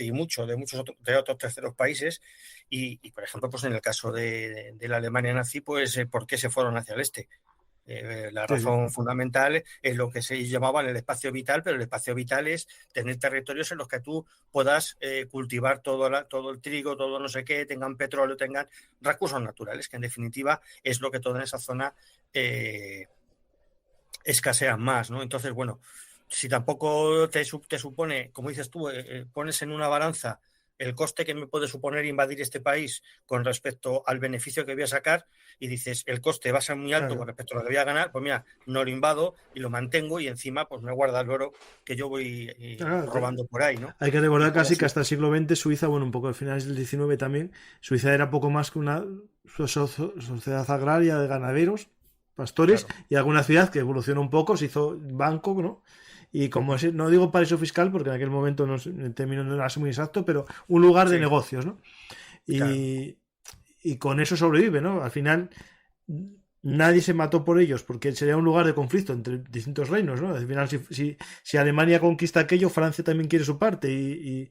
y mucho de muchos otros terceros países, y por ejemplo, pues en el caso de la Alemania nazi, pues ¿por qué se fueron hacia el este? La razón fundamental es lo que se llamaba el espacio vital, pero el espacio vital es tener territorios en los que tú puedas cultivar todo el trigo, todo no sé qué, tengan petróleo, tengan recursos naturales, que en definitiva es lo que toda esa zona escasean más, ¿no? Entonces, bueno, si tampoco te supone, como dices tú, pones en una balanza el coste que me puede suponer invadir este país con respecto al beneficio que voy a sacar y dices, el coste va a ser muy alto Claro. con respecto a lo que voy a ganar, pues mira, no lo invado y lo mantengo y encima pues me guarda el oro que yo voy Claro, robando por ahí, ¿no? hay que Y recordar como casi que si, hasta el siglo XX Suiza, bueno, un poco al finales del XIX también, Suiza era poco más que una sociedad agraria de ganaderos, pastores, claro, y alguna ciudad que evolucionó un poco, se hizo banco, ¿no? Y como no digo paraíso fiscal, porque en aquel momento el término no era muy exacto, pero un lugar de sí, negocios, ¿no? claro, Y, y con eso sobrevive, ¿no? Al final nadie se mató por ellos porque sería un lugar de conflicto entre distintos reinos, ¿no? Al final, si Alemania conquista aquello, Francia también quiere su parte e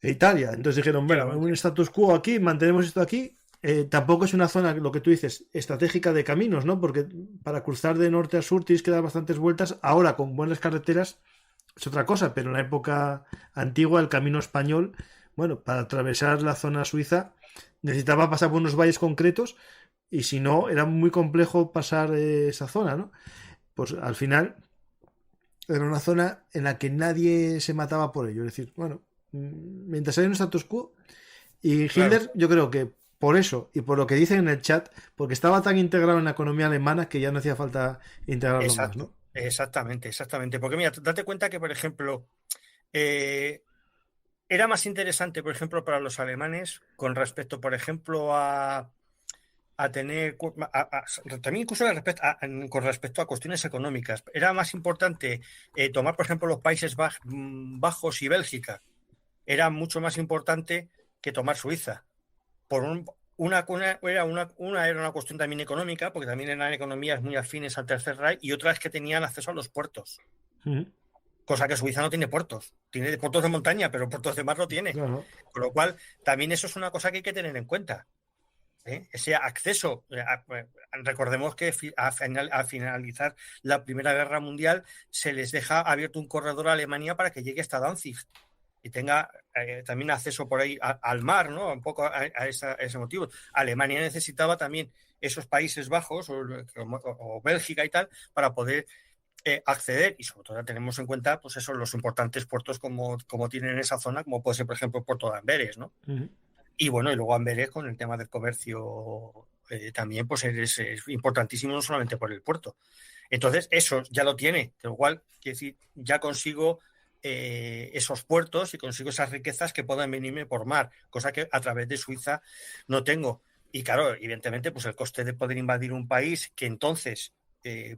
Italia. Entonces dijeron, bueno, un efectivamente, status quo aquí, mantenemos esto aquí. Tampoco es una zona, lo que tú dices, estratégica de caminos, ¿no? Porque para cruzar de norte a sur tienes que dar bastantes vueltas. Ahora, con buenas carreteras, es otra cosa, pero en la época antigua, el camino español, bueno, para atravesar la zona suiza, necesitaba pasar por unos valles concretos y si no, era muy complejo pasar esa zona, ¿no? Pues al final era una zona en la que nadie se mataba por ello. Es decir, bueno, mientras hay un status quo, y claro, Hitler, yo creo que por eso y por lo que dicen en el chat, porque estaba tan integrado en la economía alemana que ya no hacía falta integrarlo más, exacto, ¿no? exactamente, porque mira, date cuenta que, por ejemplo, eh, era más interesante, por ejemplo, para los alemanes con respecto, por ejemplo, a tener, también incluso con respecto a cuestiones económicas. Era más importante tomar, por ejemplo, los Países Bajos y Bélgica. Era mucho más importante que tomar Suiza. Por una era una cuestión también económica, porque también eran economías muy afines al Tercer Reich, y otra es que tenían acceso a los puertos. Uh -huh. Cosa que Suiza no tiene puertos. Tiene puertos de montaña, pero puertos de mar no tiene. Claro. Con lo cual, también eso es una cosa que hay que tener en cuenta. Ese acceso. Recordemos que a finalizar la Primera Guerra Mundial se les deja abierto un corredor a Alemania para que llegue hasta Danzig y tenga también acceso por ahí al mar, ¿no? Un poco a ese motivo. Alemania necesitaba también esos Países Bajos o Bélgica y tal para poder acceder, y sobre todo tenemos en cuenta pues eso, los importantes puertos como tienen en esa zona, como puede ser, por ejemplo, el puerto de Amberes, ¿no? Uh -huh. Y bueno, y luego Amberes con el tema del comercio también pues es importantísimo, no solamente por el puerto. Entonces, eso ya lo tiene, con lo cual, quiero decir, ya consigo esos puertos y consigo esas riquezas que puedan venirme por mar, cosa que a través de Suiza no tengo. Y claro, evidentemente, pues el coste de poder invadir un país que entonces,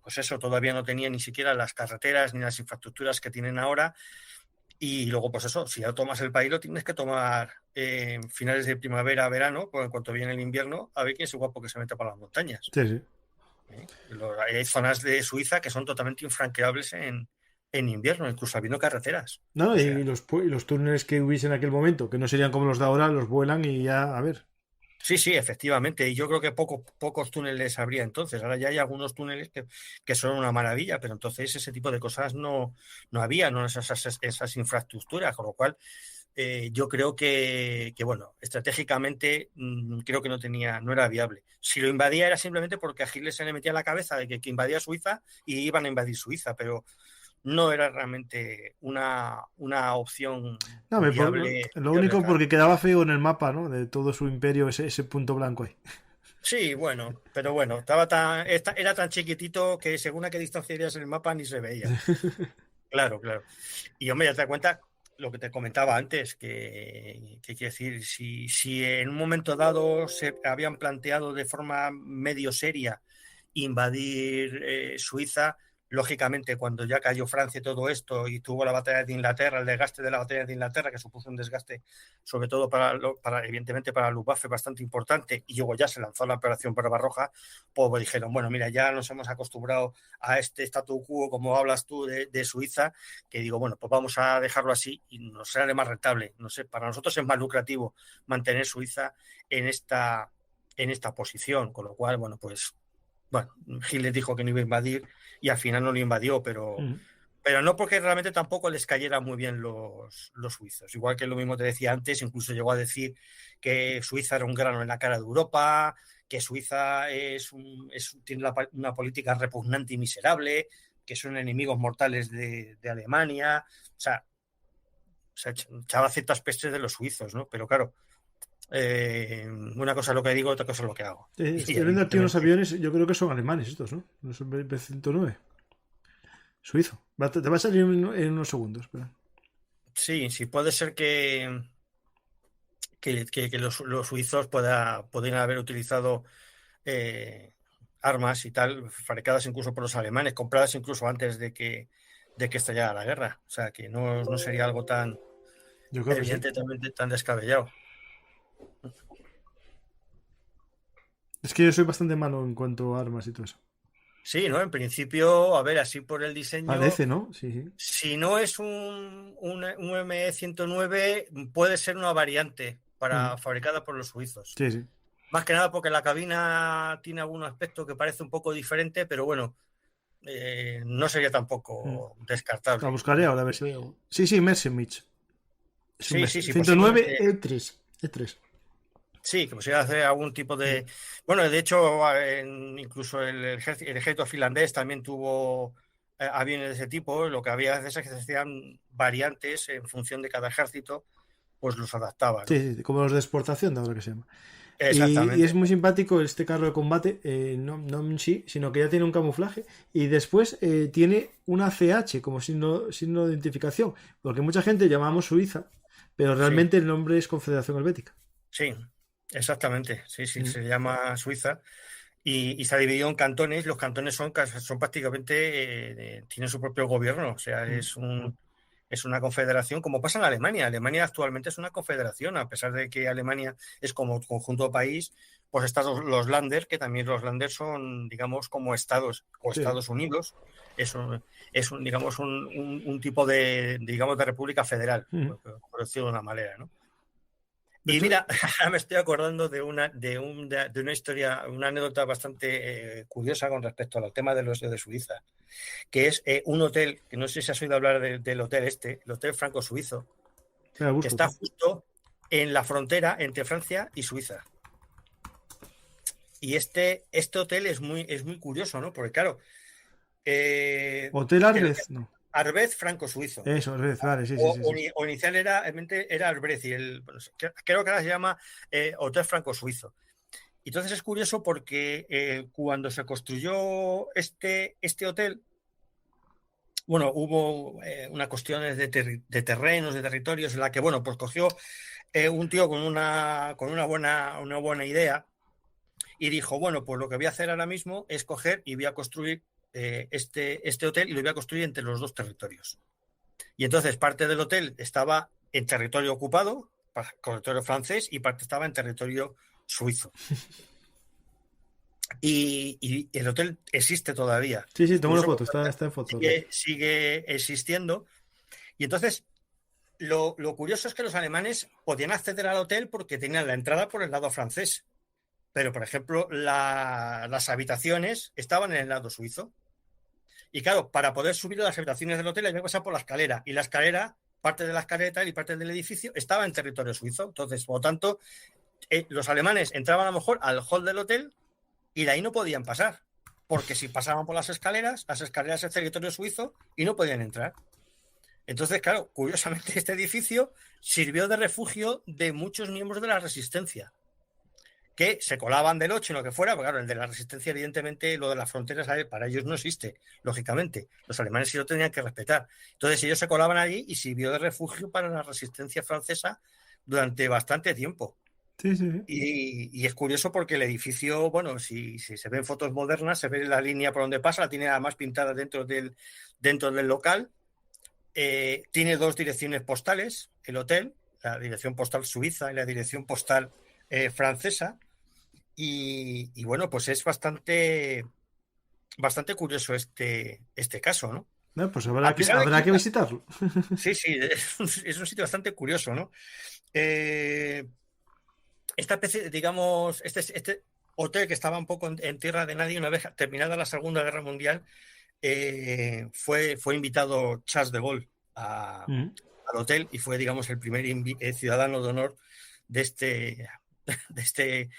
pues eso, todavía no tenía ni siquiera las carreteras ni las infraestructuras que tienen ahora. Y luego, pues eso, si ya tomas el país, lo tienes que tomar en finales de primavera, verano, pues en cuanto viene el invierno, a ver quién es el guapo que se mete para las montañas. Sí, sí. Hay zonas de Suiza que son totalmente infranqueables en invierno, incluso habiendo carreteras. No, O sea, y los túneles que hubiese en aquel momento, que no serían como los de ahora, los vuelan y ya, a ver. sí, sí, efectivamente. Y yo creo que pocos túneles habría entonces. Ahora ya hay algunos túneles que son una maravilla, pero entonces ese tipo de cosas no había, no esas infraestructuras, con lo cual yo creo bueno, estratégicamente creo que no era viable. Si lo invadía era simplemente porque a Hitler se le metía en la cabeza de que invadía Suiza y iban a invadir Suiza, pero no era realmente una opción No, lo viable, único claro. porque quedaba feo en el mapa, ¿no? De todo su imperio, ese punto blanco ahí. Sí, bueno, pero bueno, era tan chiquitito que según a qué distancia irías en el mapa ni se veía. Claro, claro. Y hombre, ya te das cuenta lo que te comentaba antes, que quiere decir, si en un momento dado se habían planteado de forma medio seria invadir Suiza, lógicamente cuando ya cayó Francia y todo esto y tuvo la batalla de Inglaterra, el desgaste de la batalla de Inglaterra, que supuso un desgaste sobre todo evidentemente para la Luftwaffe bastante importante, y luego ya se lanzó la operación Barbarroja, pues dijeron, bueno, mira, ya nos hemos acostumbrado a este statu quo, como hablas tú, de Suiza, que digo, bueno, pues vamos a dejarlo así y nos será más rentable. No sé, para nosotros es más lucrativo mantener Suiza en esta posición, con lo cual, bueno, Hitler dijo que no iba a invadir y al final no lo invadió, pero no porque realmente tampoco les cayera muy bien los suizos. Igual que lo mismo te decía antes, incluso llegó a decir que Suiza era un grano en la cara de Europa, que Suiza tiene una política repugnante y miserable, que son enemigos mortales de Alemania. O sea, echaba ciertas pestes de los suizos, ¿no? Pero claro, una cosa es lo que digo, otra cosa es lo que hago. Estoy viendo aquí unos aviones, yo creo que son alemanes estos, ¿no? No son B-109. Suizo. Te va a salir en unos segundos. Pero... Sí, puede ser que los suizos podrían haber utilizado armas y tal, fabricadas incluso por los alemanes, compradas incluso antes de que estallara la guerra. O sea, que no sería algo tan evidentemente tan descabellado. Es que yo soy bastante malo en cuanto a armas y todo eso. Sí, ¿no? En principio, a ver, así por el diseño... Parece, ¿no? Sí. Si no es un ME-109, puede ser una variante fabricada por los suizos. Sí. Más que nada porque la cabina tiene algún aspecto que parece un poco diferente, pero bueno, no sería tampoco descartable. La buscaré ahora a ver si veo. Sí, Messerschmitt. Sí, 109 E3. Sí, que pusiera hacer algún tipo de... Bueno, de hecho, incluso el ejército finlandés también tuvo aviones de ese tipo. Lo que había veces es que se hacían variantes en función de cada ejército, pues los adaptaban, ¿no? Sí, como los de exportación, de ahora que se llama. Exactamente. Y es muy simpático este carro de combate, no en sí, sino que ya tiene un camuflaje y después tiene una CH como signo de identificación, porque mucha gente llamamos Suiza, pero realmente el nombre es Confederación Helvética. Sí, exactamente, sí, se llama Suiza y se ha dividido en cantones. Los cantones son prácticamente, tienen su propio gobierno, o sea, es una confederación, como pasa en Alemania. Alemania actualmente es una confederación, a pesar de que Alemania es como conjunto de país, pues están los Länder, que también los Länder son, digamos, como estados o Estados Unidos. Es digamos, un tipo de república federal, por decirlo de una manera, ¿no? Y mira, me estoy acordando de una historia, una anécdota bastante curiosa con respecto al tema de los de Suiza, que es un hotel, que no sé si has oído hablar del hotel el Hotel Franco-Suizo, que está justo en la frontera entre Francia y Suiza. Y este hotel es muy curioso, ¿no? Porque claro... Hotel Arbez, no. Arbez franco-suizo. Eso, Arbez, vale, sí. O inicial era Arbez y creo que ahora se llama Hotel franco-suizo. Entonces es curioso porque cuando se construyó este hotel, bueno, hubo unas cuestiones de terrenos, de territorios, en la que, bueno, pues cogió un tío con una buena idea y dijo, bueno, pues lo que voy a hacer ahora mismo es coger y voy a construir este hotel y lo voy a construir entre los dos territorios. Y entonces parte del hotel estaba en territorio ocupado, territorio francés, y parte estaba en territorio suizo. Y el hotel existe todavía. Sí, tengo una foto, está en foto. Sigue existiendo. Y entonces, lo curioso es que los alemanes podían acceder al hotel porque tenían la entrada por el lado francés. Pero, por ejemplo, las habitaciones estaban en el lado suizo. Y claro, para poder subir a las habitaciones del hotel había que pasar por la escalera. Y la escalera, parte de la escalera y parte del edificio, estaba en territorio suizo. Entonces, por lo tanto, los alemanes entraban a lo mejor al hall del hotel y de ahí no podían pasar. Porque si pasaban por las escaleras es territorio suizo y no podían entrar. Entonces, claro, curiosamente este edificio sirvió de refugio de muchos miembros de la resistencia, que se colaban del 8 en lo que fuera, porque claro, el de la resistencia, evidentemente, lo de las fronteras para ellos no existe, lógicamente. Los alemanes sí lo tenían que respetar. Entonces ellos se colaban allí y sirvió de refugio para la resistencia francesa durante bastante tiempo. Sí. Y es curioso porque el edificio, bueno, si se ven fotos modernas, se ve la línea por donde pasa, la tiene además pintada dentro del local. Tiene dos direcciones postales, el hotel, la dirección postal suiza y la dirección postal francesa. Y bueno, pues es bastante curioso este caso, ¿no? Pues habrá que visitarlo. Sí, es un sitio bastante curioso, ¿no? Esta especie, digamos, este hotel que estaba un poco en tierra de nadie, una vez terminada la Segunda Guerra Mundial, fue invitado Charles de Gaulle al hotel y fue, digamos, el primer ciudadano de honor de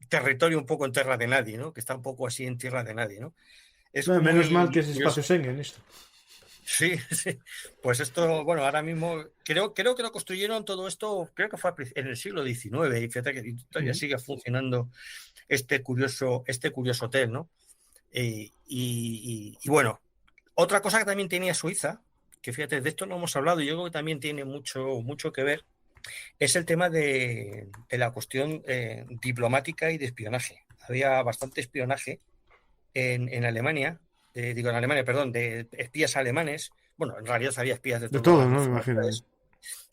territorio un poco en tierra de nadie, ¿no? Que está un poco así en tierra de nadie, ¿no? Es Bueno, menos muy mal que es curioso. espacio Schengen esto. Sí, sí. Pues esto, bueno, ahora mismo creo que lo construyeron todo esto, creo que fue en el siglo XIX, y fíjate que todavía sigue funcionando este curioso hotel, ¿no? Y bueno, otra cosa que también tenía Suiza, que fíjate, de esto no hemos hablado, y yo creo que también tiene mucho que ver, es el tema de la cuestión diplomática y de espionaje. Había bastante espionaje en Alemania, en Alemania, perdón, de espías alemanes. Bueno, en realidad había espías de De todas todo, las ¿no? Me imagino. nacionalidades.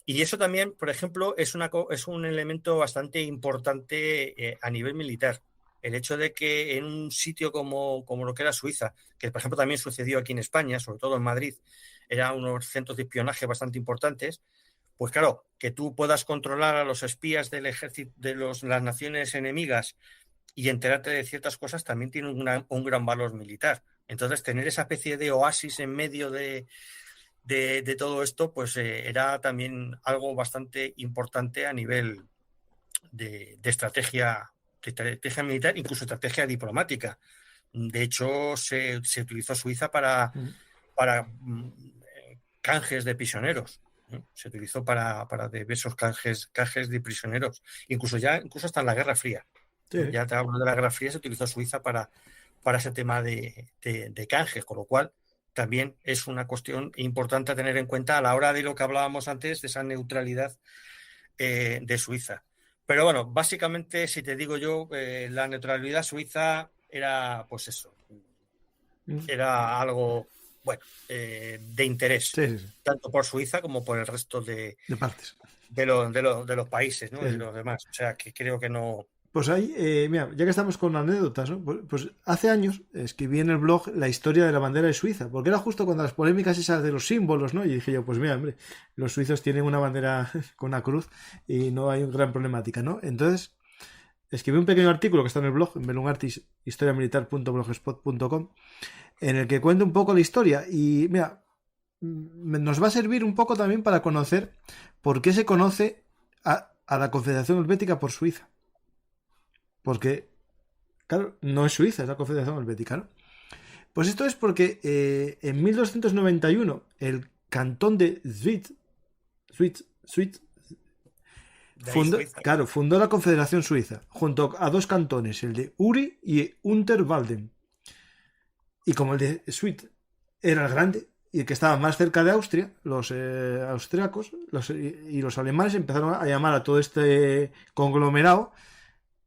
Y eso también, por ejemplo, es un elemento bastante importante a nivel militar. El hecho de que en un sitio como lo que era Suiza, que por ejemplo también sucedió aquí en España, sobre todo en Madrid, eran unos centros de espionaje bastante importantes, pues claro, que tú puedas controlar a los espías del ejército de las naciones enemigas y enterarte de ciertas cosas también tiene un gran valor militar. Entonces, tener esa especie de oasis en medio de todo esto, pues era también algo bastante importante a nivel de estrategia militar, incluso estrategia diplomática. De hecho, se utilizó Suiza para canjes de prisioneros. Se utilizó para diversos canjes de prisioneros, incluso hasta en la Guerra Fría. Sí. Ya te hablo de la Guerra Fría, se utilizó Suiza para ese tema de canjes, con lo cual también es una cuestión importante a tener en cuenta a la hora de lo que hablábamos antes, de esa neutralidad de Suiza. Pero bueno, básicamente, si te digo yo, la neutralidad suiza era, pues eso, era algo, bueno, de interés, Sí. tanto por Suiza como por el resto de partes. De los países, ¿no? Sí. De los demás. O sea, que creo que no... Pues ahí, mira, ya que estamos con anécdotas, ¿no? Pues hace años escribí en el blog la historia de la bandera de Suiza, porque era justo cuando las polémicas esas de los símbolos, ¿no? Y dije yo, pues mira, hombre, los suizos tienen una bandera con una cruz y no hay una gran problemática, ¿no? Entonces, escribí un pequeño artículo que está en el blog, en belungartishistoriamilitar.blogspot.com, en el que cuento un poco la historia y, mira, nos va a servir un poco también para conocer por qué se conoce a la Confederación Helvética por Suiza. Porque, claro, no es Suiza, es la Confederación Helvética, ¿no? Pues esto es porque en 1291 el cantón de fundó la Confederación Suiza, junto a dos cantones, el de Uri y Unterwalden. Y como el de Schwyz era el grande y el que estaba más cerca de Austria, los austriacos y los alemanes empezaron a llamar a todo este conglomerado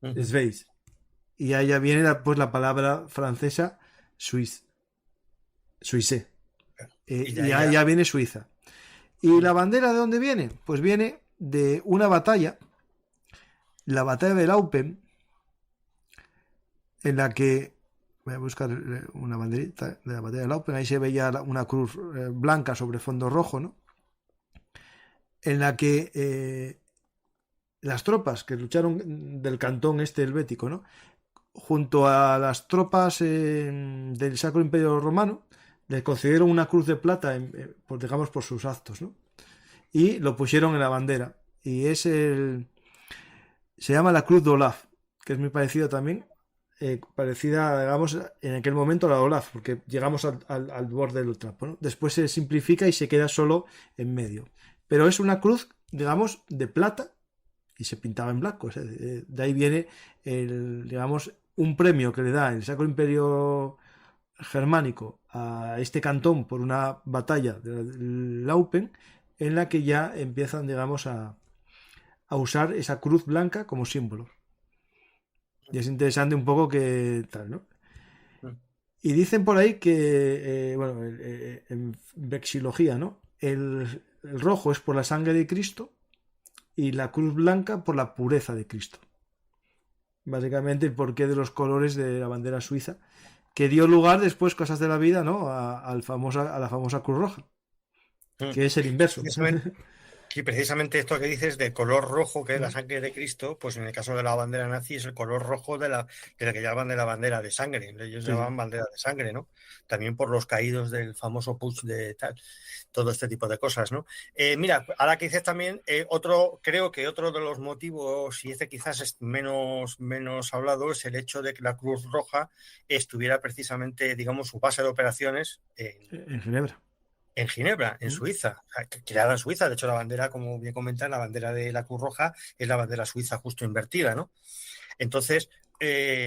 Schweiz. Y ahí ya viene pues la palabra francesa Suisse. Y ahí ya viene Suiza. ¿Y la bandera de dónde viene? Pues viene de una batalla, la batalla de Laupen, en la que, voy a buscar una banderita de la batalla de Laupen, ahí se veía una cruz blanca sobre fondo rojo, ¿no? En la que las tropas que lucharon del cantón este helvético, ¿no? Junto a las tropas del Sacro Imperio Romano, le concedieron una cruz de plata, digamos, por sus actos, ¿no? Y lo pusieron en la bandera. Y se llama la Cruz de Olaf, que es muy parecido también, parecida, digamos, en aquel momento a la de Olaf, porque llegamos al borde del trapo, ¿no? Después se simplifica y se queda solo en medio. Pero es una cruz, digamos, de plata, y se pintaba en blanco. O sea, de ahí viene digamos, un premio que le da el Sacro Imperio Germánico a este cantón por una batalla de Laupen, en la que ya empiezan, digamos, a usar esa cruz blanca como símbolo. Y es interesante un poco que tal, ¿no? Y dicen por ahí que, bueno, en vexilología, ¿no? El rojo es por la sangre de Cristo y la cruz blanca por la pureza de Cristo. Básicamente el porqué de los colores de la bandera suiza, que dio lugar después, cosas de la vida, ¿no? A la famosa Cruz Roja, que es el inverso. Y precisamente esto que dices de color rojo, que es la sangre de Cristo, pues en el caso de la bandera nazi es el color rojo de la que llaman de la bandera de sangre. Ellos Sí, llamaban bandera de sangre, ¿no? También por los caídos del famoso putsch de tal, todo este tipo de cosas, ¿no? Mira, ahora que dices también, creo que otro de los motivos, y este quizás es menos hablado, es el hecho de que la Cruz Roja estuviera precisamente, digamos, su base de operaciones en Ginebra. en Ginebra, en Suiza, creada en Suiza. De hecho, la bandera, como bien comentan, la bandera de la Cruz Roja es la bandera suiza justo invertida, ¿no? Entonces,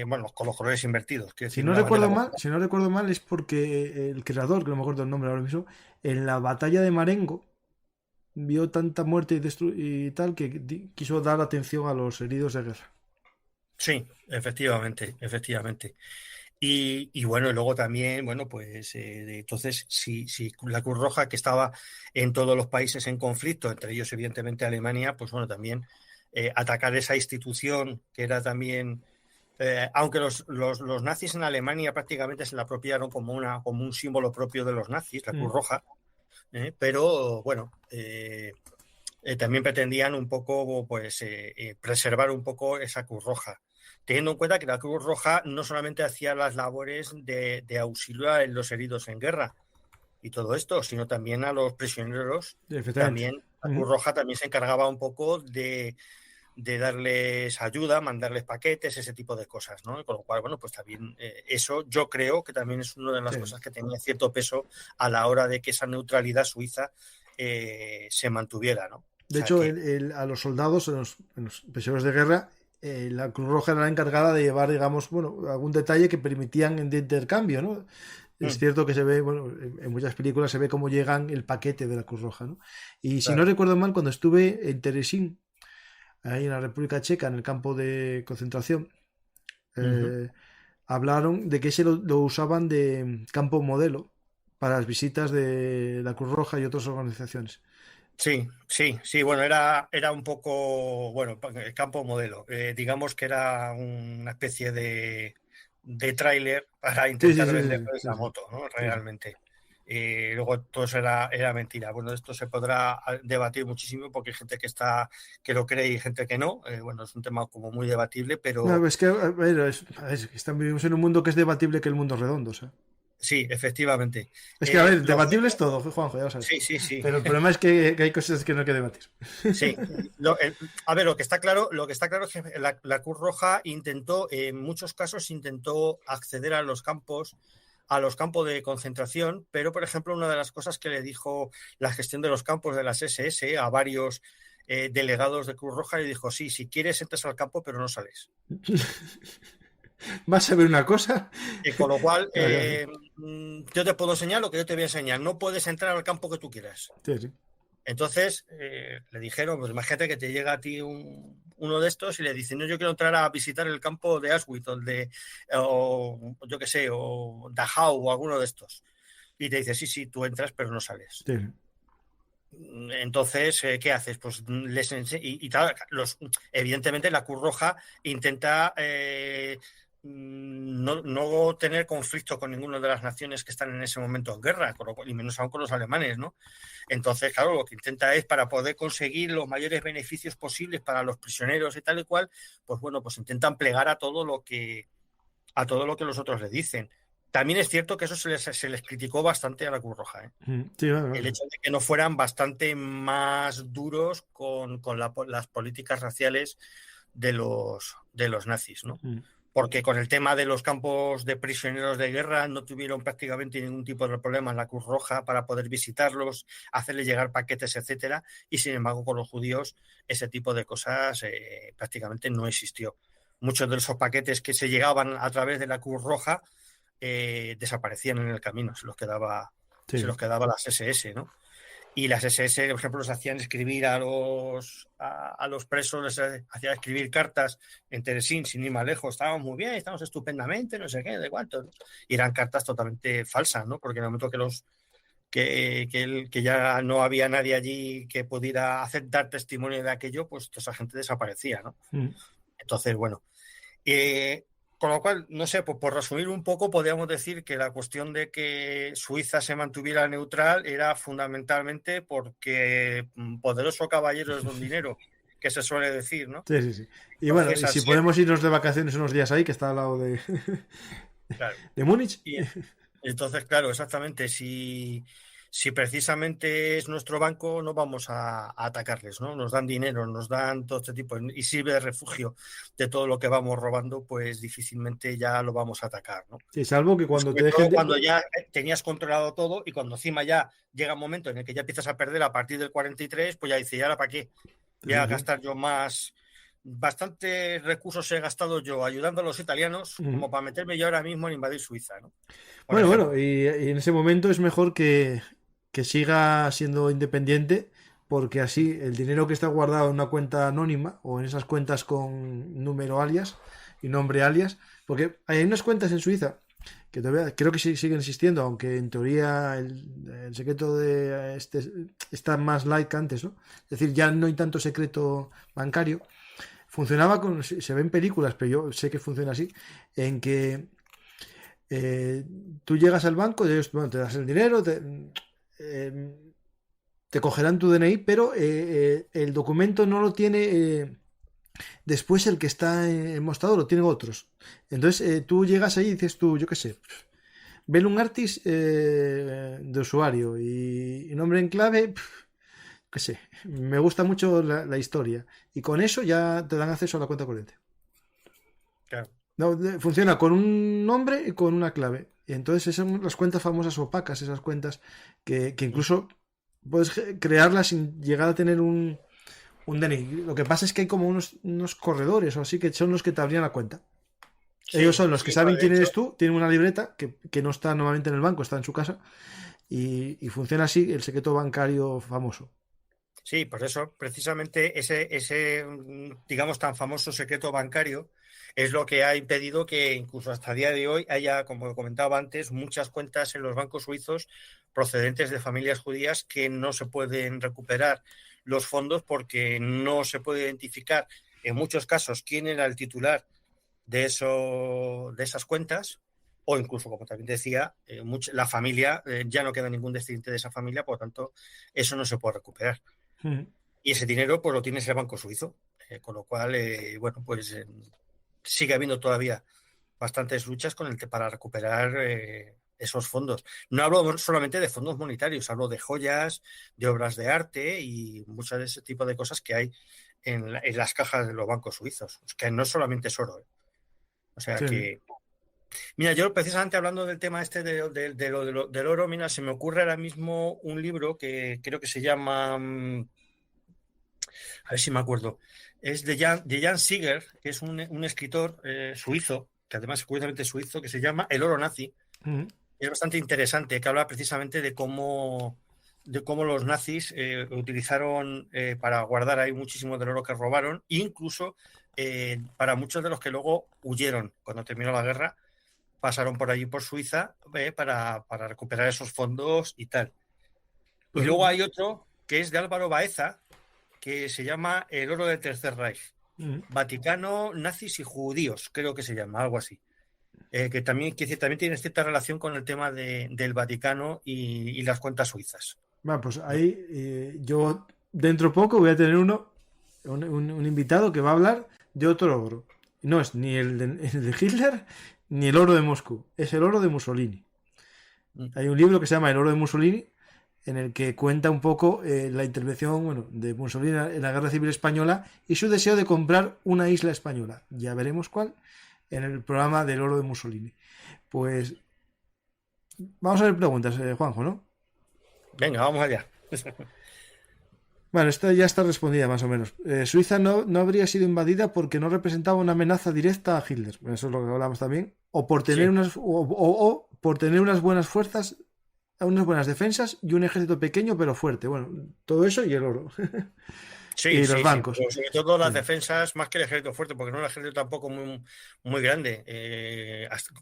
bueno, con los colores invertidos. Si Decir, no una recuerdo bandera... mal, si no recuerdo mal es porque el creador, que no me acuerdo el nombre ahora mismo, en la batalla de Marengo vio tanta muerte y tal que quiso dar atención a los heridos de guerra. Sí, efectivamente, efectivamente. Y bueno, y luego también, bueno, pues entonces, si la Cruz Roja, que estaba en todos los países en conflicto, entre ellos evidentemente Alemania, pues bueno, también atacar esa institución que era también, aunque los nazis en Alemania prácticamente se la apropiaron como un símbolo propio de los nazis, la Cruz Roja, pero bueno, también pretendían un poco, pues, preservar un poco esa Cruz Roja, teniendo en cuenta que la Cruz Roja no solamente hacía las labores de auxilio a los heridos en guerra y todo esto, sino también a los prisioneros. Efectivamente. También la Cruz Roja también se encargaba un poco de darles ayuda, mandarles paquetes, ese tipo de cosas, ¿no? Con lo cual, bueno, pues también eso yo creo que también es una de las cosas que tenía cierto peso a la hora de que esa neutralidad suiza se mantuviera, ¿no? De hecho, a los soldados, en los prisioneros de guerra, la Cruz Roja era la encargada de llevar, digamos, bueno, algún detalle que permitían de intercambio, ¿no? Es cierto que se ve, bueno, en muchas películas se ve cómo llegan el paquete de la Cruz Roja, ¿no? Y si no recuerdo mal, cuando estuve en Terezín, ahí en la República Checa, en el campo de concentración, hablaron de que ese lo usaban de campo modelo para las visitas de la Cruz Roja y otras organizaciones. Sí, bueno, era un poco, bueno, el campo modelo. Digamos que era una especie de tráiler para Sí, sí, intentar sí, vender sí, sí, esa sí, moto, ¿no? sí, sí. Realmente. Luego todo eso era mentira. Bueno, esto se podrá debatir muchísimo porque hay gente que lo cree y gente que no. Bueno, es un tema como muy debatible, No, pero es que a ver, vivimos en un mundo que es debatible que el mundo es redondo, o sea. sí, efectivamente. Es que, a ver, Lo debatible es cierto, todo, Juanjo, ya lo sabes. sí. Pero el problema es que hay cosas que no hay que debatir. Sí, a ver, lo que está claro es que la Cruz Roja intentó, en muchos casos, intentó acceder a los campos de concentración, pero, por ejemplo, una de las cosas que le dijo la gestión de los campos de las SS a varios delegados de Cruz Roja, le dijo, sí, si quieres entras al campo, pero no sales. Vas a ver una cosa. Con lo cual, Claro, yo te puedo enseñar lo que yo te voy a enseñar, no puedes entrar al campo que tú quieras. sí, sí. Entonces le dijeron, pues imagínate que te llega a ti uno de estos y le dicen, no, yo quiero entrar a visitar el campo de Auschwitz o yo qué sé, o Dachau o alguno de estos. Y te dice, sí, tú entras, pero no sales. Sí. Entonces, ¿qué haces? Pues claro, evidentemente la Cruz Roja intenta no tener conflicto con ninguna de las naciones que están en ese momento en guerra, y menos aún con los alemanes, ¿no? Entonces, claro, lo que intenta es para poder conseguir los mayores beneficios posibles para los prisioneros y tal y cual, pues bueno, pues intentan plegar a todo lo que los otros le dicen. También es cierto que eso se les criticó bastante a la Cruz Roja, ¿eh? Sí, vale, El vale. hecho de que no fueran bastante más duros con las políticas raciales de los nazis, ¿no? Porque con el tema de los campos de prisioneros de guerra no tuvieron prácticamente ningún tipo de problema en la Cruz Roja para poder visitarlos, hacerles llegar paquetes, etcétera, y sin embargo con los judíos ese tipo de cosas prácticamente no existió. Muchos de esos paquetes que se llegaban a través de la Cruz Roja desaparecían en el camino, se los quedaba las SS, ¿no? Y las SS, por ejemplo, les hacían escribir a los presos, les hacían escribir cartas en Terezín, sin ir más lejos. Estábamos muy bien, estamos estupendamente, no sé qué, de cuánto, ¿no? Y eran cartas totalmente falsas, ¿no? Porque en el momento que ya no había nadie allí que pudiera dar testimonio de aquello, pues toda esa gente desaparecía, ¿no? Entonces, bueno. Con lo cual, no sé, por resumir un poco, podríamos decir que la cuestión de que Suiza se mantuviera neutral era fundamentalmente porque poderoso caballero es don dinero, que se suele decir, ¿no? Sí, sí, sí. Y bueno, Entonces, y si así, podemos irnos de vacaciones unos días ahí, que está al lado claro. de Múnich. Y entonces, claro, exactamente, si precisamente es nuestro banco, no vamos a atacarles, ¿no? Nos dan dinero, nos dan todo este tipo y sirve de refugio de todo lo que vamos robando, pues difícilmente ya lo vamos a atacar, ¿no? Sí, salvo que cuando te Sobre todo dejen cuando ya tenías controlado todo y cuando encima ya llega un momento en el que ya empiezas a perder a partir del 43, pues ya dices, ¿y ahora para qué? Voy a gastar yo más. Bastantes recursos he gastado yo ayudando a los italianos como para meterme yo ahora mismo en invadir Suiza, ¿no? Por ejemplo. Y en ese momento es mejor que siga siendo independiente, porque así el dinero que está guardado en una cuenta anónima o en esas cuentas con número alias y nombre alias, porque hay unas cuentas en Suiza que todavía creo que siguen existiendo, aunque en teoría el secreto de este está más light que antes, ¿no? Es decir, ya no hay tanto secreto bancario. Funcionaba con, se ven películas, pero yo sé que funciona así, en que tú llegas al banco, ellos, bueno, te das el dinero, eh, te cogerán tu DNI, pero el documento no lo tiene después el que está en mostrador, lo tienen otros. Entonces tú llegas ahí y dices tú, yo qué sé, Velum Artis de usuario y nombre en clave, qué sé, me gusta mucho la historia. Y con eso ya te dan acceso a la cuenta corriente. Claro. No, funciona con un nombre y con una clave. Y entonces esas son las cuentas famosas opacas, esas cuentas que incluso puedes crearlas sin llegar a tener un DNI. Lo que pasa es que hay como unos corredores o así que son los que te abrían la cuenta. Sí, Ellos son los que saben de quién hecho, eres tú, tienen una libreta que no está normalmente en el banco, está en su casa. Y funciona así el secreto bancario famoso. sí, por eso, precisamente ese, digamos, tan famoso secreto bancario es lo que ha impedido que incluso hasta el día de hoy haya, como comentaba antes, muchas cuentas en los bancos suizos procedentes de familias judías que no se pueden recuperar los fondos porque no se puede identificar en muchos casos quién era el titular de esas cuentas, o incluso, como también decía, la familia, ya no queda ningún descendiente de esa familia, por lo tanto, eso no se puede recuperar. Y ese dinero pues lo tiene ese banco suizo, con lo cual, bueno, pues sigue habiendo todavía bastantes luchas para recuperar esos fondos. No hablo solamente de fondos monetarios, hablo de joyas, de obras de arte y muchas de ese tipo de cosas que hay en las cajas de los bancos suizos, que no solamente es oro. O sea Sí. que, mira, yo precisamente hablando del tema este del oro, mira, se me ocurre ahora mismo un libro que creo que se llama, a ver si me acuerdo, es de Jan Siger, que es un escritor suizo, que además es curiosamente suizo, que se llama El oro nazi. Es bastante interesante, que habla precisamente de cómo los nazis utilizaron para guardar ahí muchísimo del oro que robaron, e incluso para muchos de los que luego huyeron cuando terminó la guerra, pasaron por allí por Suiza para recuperar esos fondos y tal. Y Pues, luego hay otro que es de Álvaro Baeza, que se llama El oro del Tercer Reich. Vaticano, nazis y judíos, creo que se llama, algo así. Que también tiene cierta relación con el tema del Vaticano y las cuentas suizas. Bueno, pues ahí yo dentro poco voy a tener un invitado que va a hablar de otro oro. No es ni el de Hitler ni el oro de Moscú, es el oro de Mussolini. Hay un libro que se llama El oro de Mussolini, en el que cuenta un poco la intervención de Mussolini en la Guerra Civil Española y su deseo de comprar una isla española. Ya veremos cuál en el programa del oro de Mussolini. Pues vamos a ver preguntas, Juanjo, ¿no? Venga, vamos allá. Bueno, esta ya está respondida más o menos. Suiza no habría sido invadida porque no representaba una amenaza directa a Hitler. Eso es lo que hablamos también. O por tener por tener unas buenas fuerzas, unas buenas defensas y un ejército pequeño pero fuerte. Bueno, todo eso y el oro. Sí, y los bancos. Pero sobre todo las defensas, más que el ejército fuerte, porque no es un ejército tampoco muy grande.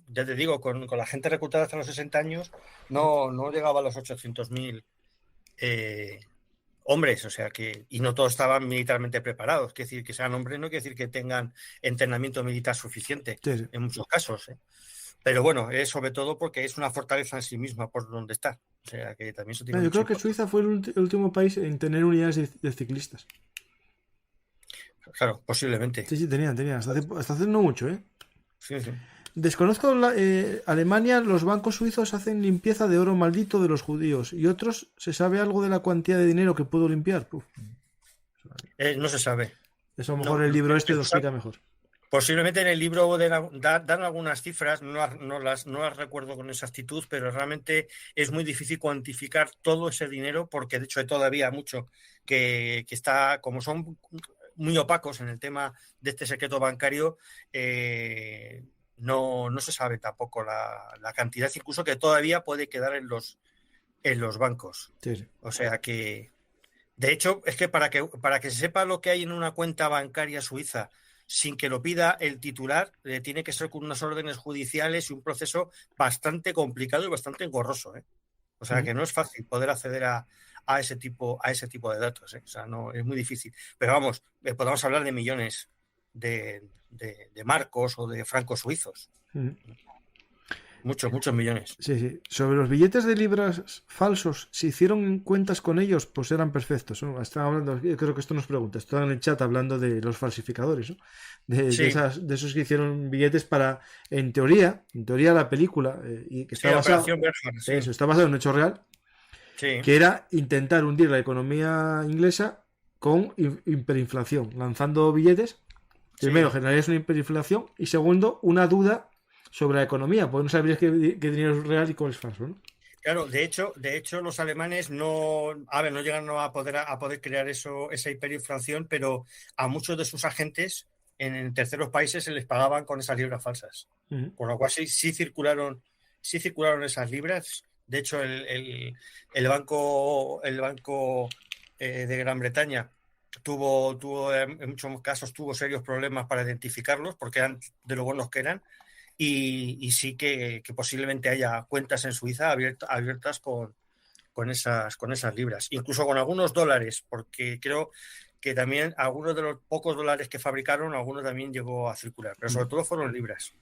Ya te digo, con la gente reclutada hasta los 60 años, no llegaba a los 800.000 hombres, o sea que, y no todos estaban militarmente preparados. Quiere decir que sean hombres no quiere decir que tengan entrenamiento militar suficiente, Sí. en muchos casos, ¿eh? Pero bueno, es sobre todo porque es una fortaleza en sí misma por donde está. O sea que también eso tiene Yo mucha creo que importancia. Suiza fue el último país en tener unidades de ciclistas. Claro, posiblemente. Sí, tenían. Hasta hace no mucho, ¿eh? Sí, sí. Desconozco Alemania, los bancos suizos hacen limpieza de oro maldito de los judíos y otros, ¿se sabe algo de la cantidad de dinero que puedo limpiar? Uf, No se sabe. eso a lo mejor No, el libro este lo se sabe. explica mejor. Posiblemente en el libro dan algunas cifras, no las recuerdo con exactitud, pero realmente es muy difícil cuantificar todo ese dinero porque de hecho hay todavía mucho que está, como son muy opacos en el tema de este secreto bancario, no se sabe tampoco la cantidad, incluso que todavía puede quedar en los bancos. Sí. O sea que, de hecho, es que para que se sepa lo que hay en una cuenta bancaria suiza sin que lo pida el titular, tiene que ser con unas órdenes judiciales y un proceso bastante complicado y bastante engorroso, ¿eh? O sea que no es fácil poder acceder a ese tipo de datos, ¿eh? O sea, no es muy difícil. Pero vamos, podemos hablar de millones de marcos o de francos suizos. Muchos, muchos millones. Sí. Sobre los billetes de libras falsos, si hicieron cuentas con ellos, pues eran perfectos, ¿no? Están hablando, yo creo que esto nos pregunta, están en el chat hablando de los falsificadores, ¿no? De esos que hicieron billetes para, en teoría la película, y que está la basado, Operación Bergman, sí. eso, está basado en un hecho real, Sí. que era intentar hundir la economía inglesa con hiperinflación, lanzando billetes. Primero, generarías una hiperinflación y segundo, una duda sobre la economía, porque no sabrías qué dinero es real y cuál es falso, ¿no? Claro, de hecho, los alemanes no llegan a poder crear esa hiperinflación, pero a muchos de sus agentes en terceros países se les pagaban con esas libras falsas. Con lo cual sí circularon esas libras. De hecho, el banco de Gran Bretaña tuvo en muchos casos serios problemas para identificarlos porque eran de lo buenos que eran. Y sí que posiblemente haya cuentas en Suiza abiertas con esas libras, incluso con algunos dólares, porque creo que también algunos de los pocos dólares que fabricaron, algunos también llegó a circular, pero sobre todo fueron libras.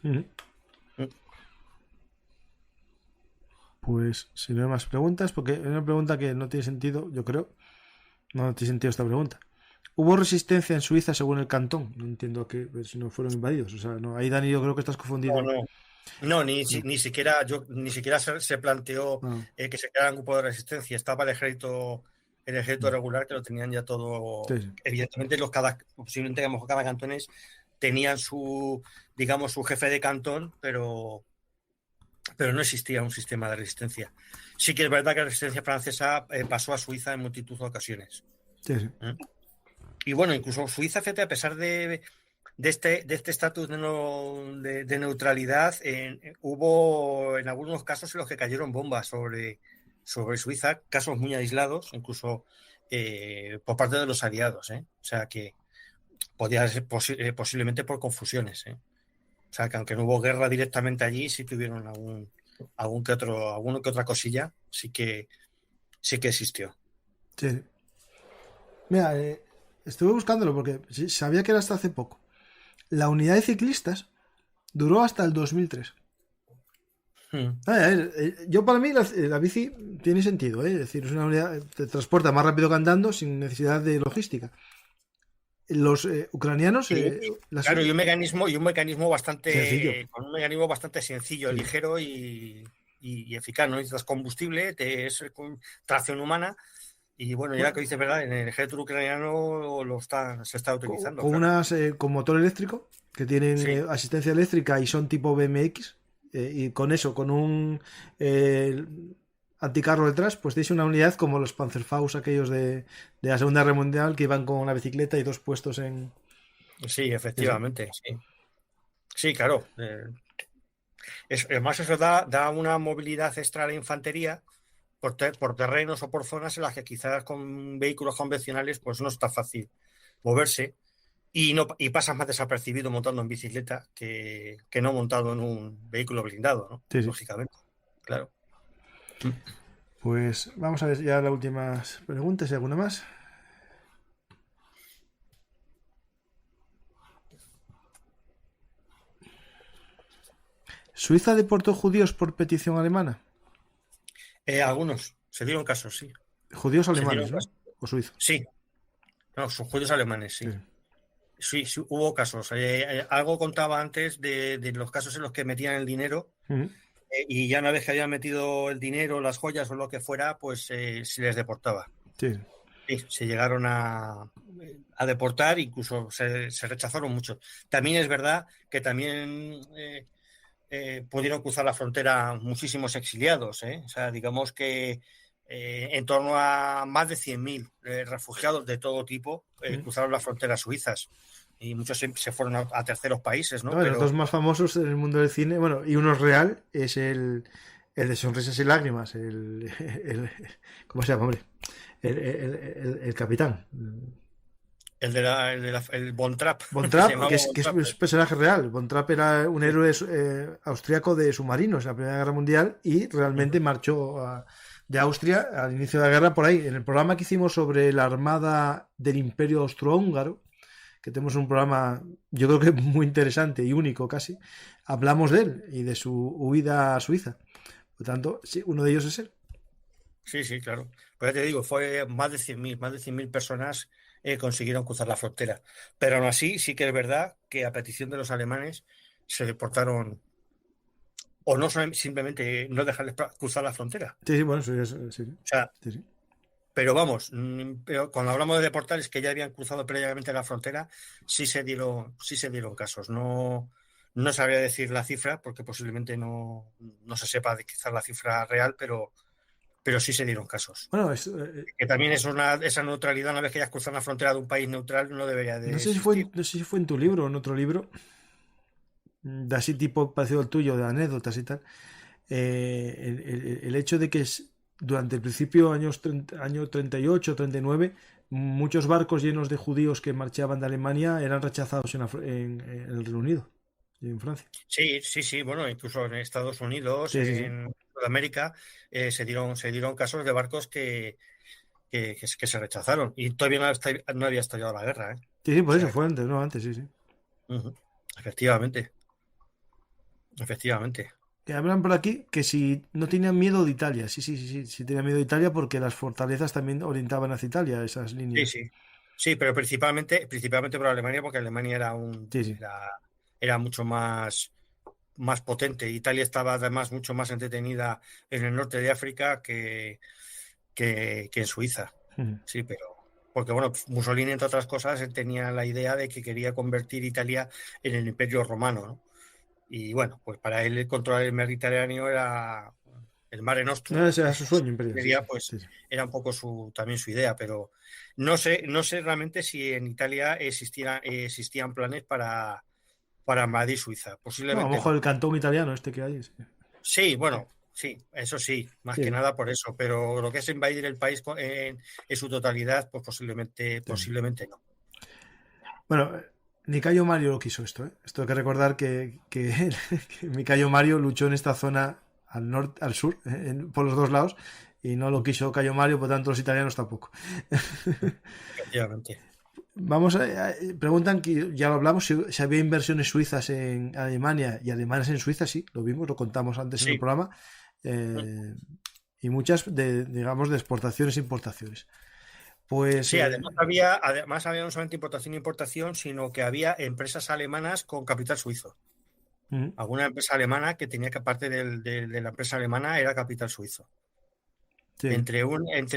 Pues si no hay más preguntas, porque es una pregunta que no tiene sentido, yo creo, no tiene sentido esta pregunta. ¿Hubo resistencia en Suiza según el cantón? No entiendo si no fueron invadidos. O sea, no, ahí Dani, yo creo que estás confundido. No, ni siquiera se planteó que se creara un grupo de resistencia. Estaba el ejército regular, que lo tenían ya todo. Sí. Evidentemente, posiblemente cada cantones tenían su jefe de cantón, pero no existía un sistema de resistencia. Sí que es verdad que la resistencia francesa pasó a Suiza en multitud de ocasiones. Sí. Y bueno, incluso Suiza, fíjate, a pesar de este estatus de neutralidad, hubo en algunos casos en los que cayeron bombas sobre Suiza, casos muy aislados, incluso por parte de los aliados, ¿eh? O sea que podía ser posiblemente por confusiones, ¿eh? O sea que aunque no hubo guerra directamente allí, sí tuvieron alguna que otra cosilla, sí que existió. Sí. Mira, estuve buscándolo porque sabía que era hasta hace poco. La unidad de ciclistas duró hasta el 2003. A ver, yo para mí la bici tiene sentido, ¿eh? Es decir, es una unidad, te transporta más rápido que andando sin necesidad de logística. Los ucranianos, claro, y un mecanismo bastante sencillo. Con un mecanismo bastante sencillo, Sí. Ligero y eficaz. No necesitas combustible, es con tracción humana. Y bueno, ya que dices, ¿verdad? En el ejército ucraniano se está utilizando. Con claro. unas con motor eléctrico que tienen asistencia eléctrica y son tipo BMX. Y con eso, con un anticarro detrás, pues tenéis una unidad como los Panzerfaust, aquellos de la Segunda Guerra Mundial, que iban con una bicicleta y dos puestos en... Sí, efectivamente, sí. Sí, claro. Además, eso da una movilidad extra a la infantería por terrenos o por zonas en las que quizás con vehículos convencionales pues no está fácil moverse. Y pasas más desapercibido montando en bicicleta que no montado en un vehículo blindado, ¿no? Sí. Lógicamente, claro. Pues vamos a ver ya las últimas preguntas, ¿hay alguna más? ¿Suiza deportó judíos por petición alemana? Algunos, se dieron casos, sí. Judíos Se dieron alemanes, ¿no? casos. ¿O suizos? Sí, no, son judíos alemanes, Sí. sí. Sí, sí, hubo casos. Algo contaba antes de los casos en los que metían el dinero Ujú. y ya una vez que habían metido el dinero, las joyas o lo que fuera, pues se les deportaba. Sí. Sí, se llegaron a deportar, incluso se rechazaron muchos. También es verdad que también pudieron cruzar la frontera muchísimos exiliados. O sea, digamos que en torno a más de 100.000 refugiados de todo tipo cruzaron las fronteras suizas. Y muchos se fueron a terceros países, ¿no? No, los dos más famosos en el mundo del cine, bueno, y uno es real, es el de Sonrisas y Lágrimas, ¿cómo se llama, hombre? El capitán. el Von Trapp, Von que se Trapp, llamaba que es, Von que es Trapp. un personaje real. Von Trapp era un héroe austriaco de submarinos en la Primera Guerra Mundial y realmente marchó de Austria al inicio de la guerra por ahí. En el programa que hicimos sobre la armada del Imperio Austrohúngaro, que tenemos un programa, yo creo que muy interesante y único casi, hablamos de él y de su huida a Suiza. Por lo tanto, sí, uno de ellos es él. Sí, sí, claro. Pues ya te digo, fue más de 100.000 personas consiguieron cruzar la frontera. Pero aún así, sí que es verdad que a petición de los alemanes se deportaron, o no simplemente no dejarles cruzar la frontera. Sí, sí, bueno, sí, sí, O sea, sí, sí. pero vamos, pero cuando hablamos de deportables que ya habían cruzado previamente la frontera, sí se dieron casos. No, no sabría decir la cifra, porque posiblemente no se sepa quizás la cifra real, pero sí se dieron casos. Bueno, Que también es esa neutralidad, una vez que hayas cruzado la frontera de un país neutral, no debería de no sé existir. no sé si fue en tu libro o en otro libro, de así tipo parecido al tuyo, de anécdotas y tal, el hecho de que durante el principio, año 38, 39, muchos barcos llenos de judíos que marchaban de Alemania eran rechazados en el Reino Unido y en Francia. Sí, sí, sí. Bueno, incluso en Estados Unidos, Sí, sí, sí. en Sudamérica, se dieron casos de barcos que se rechazaron. Y todavía no había estallado la guerra, ¿eh? Sí, sí, O por eso sea, fue antes, no antes, sí, sí. ujú. Efectivamente, efectivamente. Que hablan por aquí que si no tenían miedo de Italia, sí, sí, sí, sí, sí tenían miedo de Italia porque las fortalezas también orientaban hacia Italia, esas Sí, líneas. sí. Sí, pero principalmente por Alemania, porque Alemania Sí, sí. era mucho más potente. Italia estaba además mucho más entretenida en el norte de África que en Suiza. Ujú. Sí, pero porque bueno, Mussolini, entre otras cosas, él tenía la idea de que quería convertir Italia en el Imperio Romano, ¿no? Y bueno, pues para él controlar el Mediterráneo era el Mare No, Nostrum, ese era su sueño, Imperio, sí, sería sí, pues sí, sí. era un poco también su idea, pero no sé realmente si en Italia existían planes para invadir Suiza. No, a lo Posiblemente mejor no. el cantón italiano este que hay. Sí, Sí, bueno, sí, eso sí, más que sí, nada por eso, pero lo que es invadir el país en su totalidad, pues sí. posiblemente no. Bueno, ni Cayo Mario lo quiso esto, ¿eh? Esto hay que recordar que mi Cayo Mario luchó en esta zona al norte, al sur, por los dos lados, y no lo quiso Cayo Mario, por tanto los italianos tampoco. Efectivamente. Preguntan que ya lo hablamos, si había inversiones suizas en Alemania y alemanes en Suiza, sí, lo vimos, lo contamos antes en el Sí. programa, y muchas digamos, de exportaciones e importaciones. Pues Sí, además había no solamente importación e importación, sino que había empresas alemanas con capital suizo. mm, Alguna empresa alemana que tenía que, aparte de la empresa alemana, era capital suizo. sí, Entre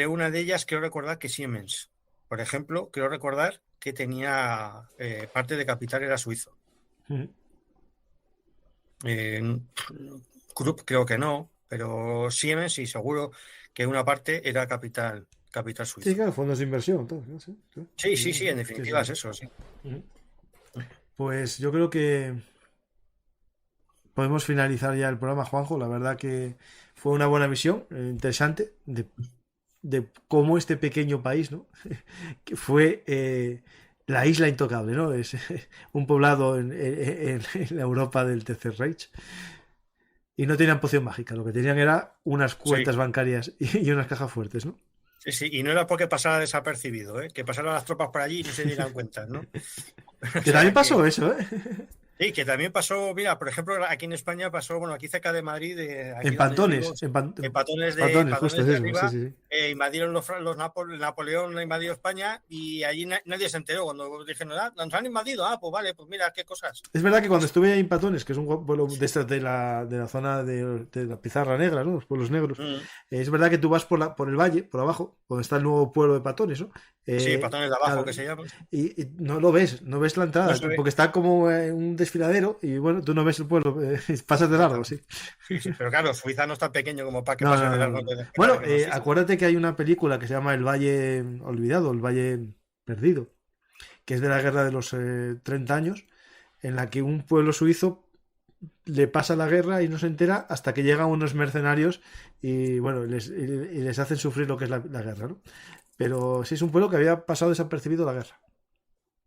una de ellas, quiero recordar que Siemens, por ejemplo, quiero recordar que tenía parte de capital era suizo. mm. Eh, Krupp creo que no, pero Siemens sí, seguro que una parte era capital Sí, suizo. claro, fondos de inversión, todo, sí, sí, Sí, sí, sí, en sí, definitiva sí, es sí. eso, sí. Mm. Pues yo creo que podemos finalizar ya el programa, Juanjo. La verdad que fue una buena visión, interesante, de cómo este pequeño país, ¿no? que fue la isla intocable, ¿no? Es un poblado en la Europa del Tercer Reich. Y no tenían poción mágica, lo que tenían era unas cuentas Sí. bancarias y unas cajas fuertes, ¿no? Sí, sí, y no era porque pasara desapercibido, ¿eh? Que pasaran las tropas por allí y no se dieran cuenta, ¿no? O Que también sea que pasó eso, ¿eh? sí, que también pasó, mira, por ejemplo, aquí en España pasó, bueno, aquí cerca de Madrid, aquí En donde yo vivo, Pantones, en Patones, justo Patones es de eso, sí, arriba, sí, sí. invadieron Napoleón invadió España y allí nadie se enteró cuando dijeron, nos han invadido, pues vale, pues mira, qué cosas. Es verdad que cuando estuve ahí en Patones, que es un pueblo de la zona de la Pizarra Negra, ¿no? Los pueblos negros, Mm, es verdad que tú vas por el valle, por abajo, donde está el nuevo pueblo de Patones, ¿no? sí, Patones de abajo Claro, que se llama. y no lo ves, no ves la No entrada, se ve. porque está como un desfiladero y bueno, tú no ves el pueblo, pasas de largo, sí. Sí, sí, pero claro, Suiza no es tan pequeño como para que No, pases no, de no, largo no. de Bueno, que no existe. acuérdate que hay una película que se llama El Valle Olvidado, El Valle Perdido, que es de la guerra de los 30 años, en la que un pueblo suizo le pasa la guerra y no se entera hasta que llegan unos mercenarios y bueno, y les hacen sufrir lo que es la guerra, ¿no? Pero sí es un pueblo que había pasado desapercibido la guerra.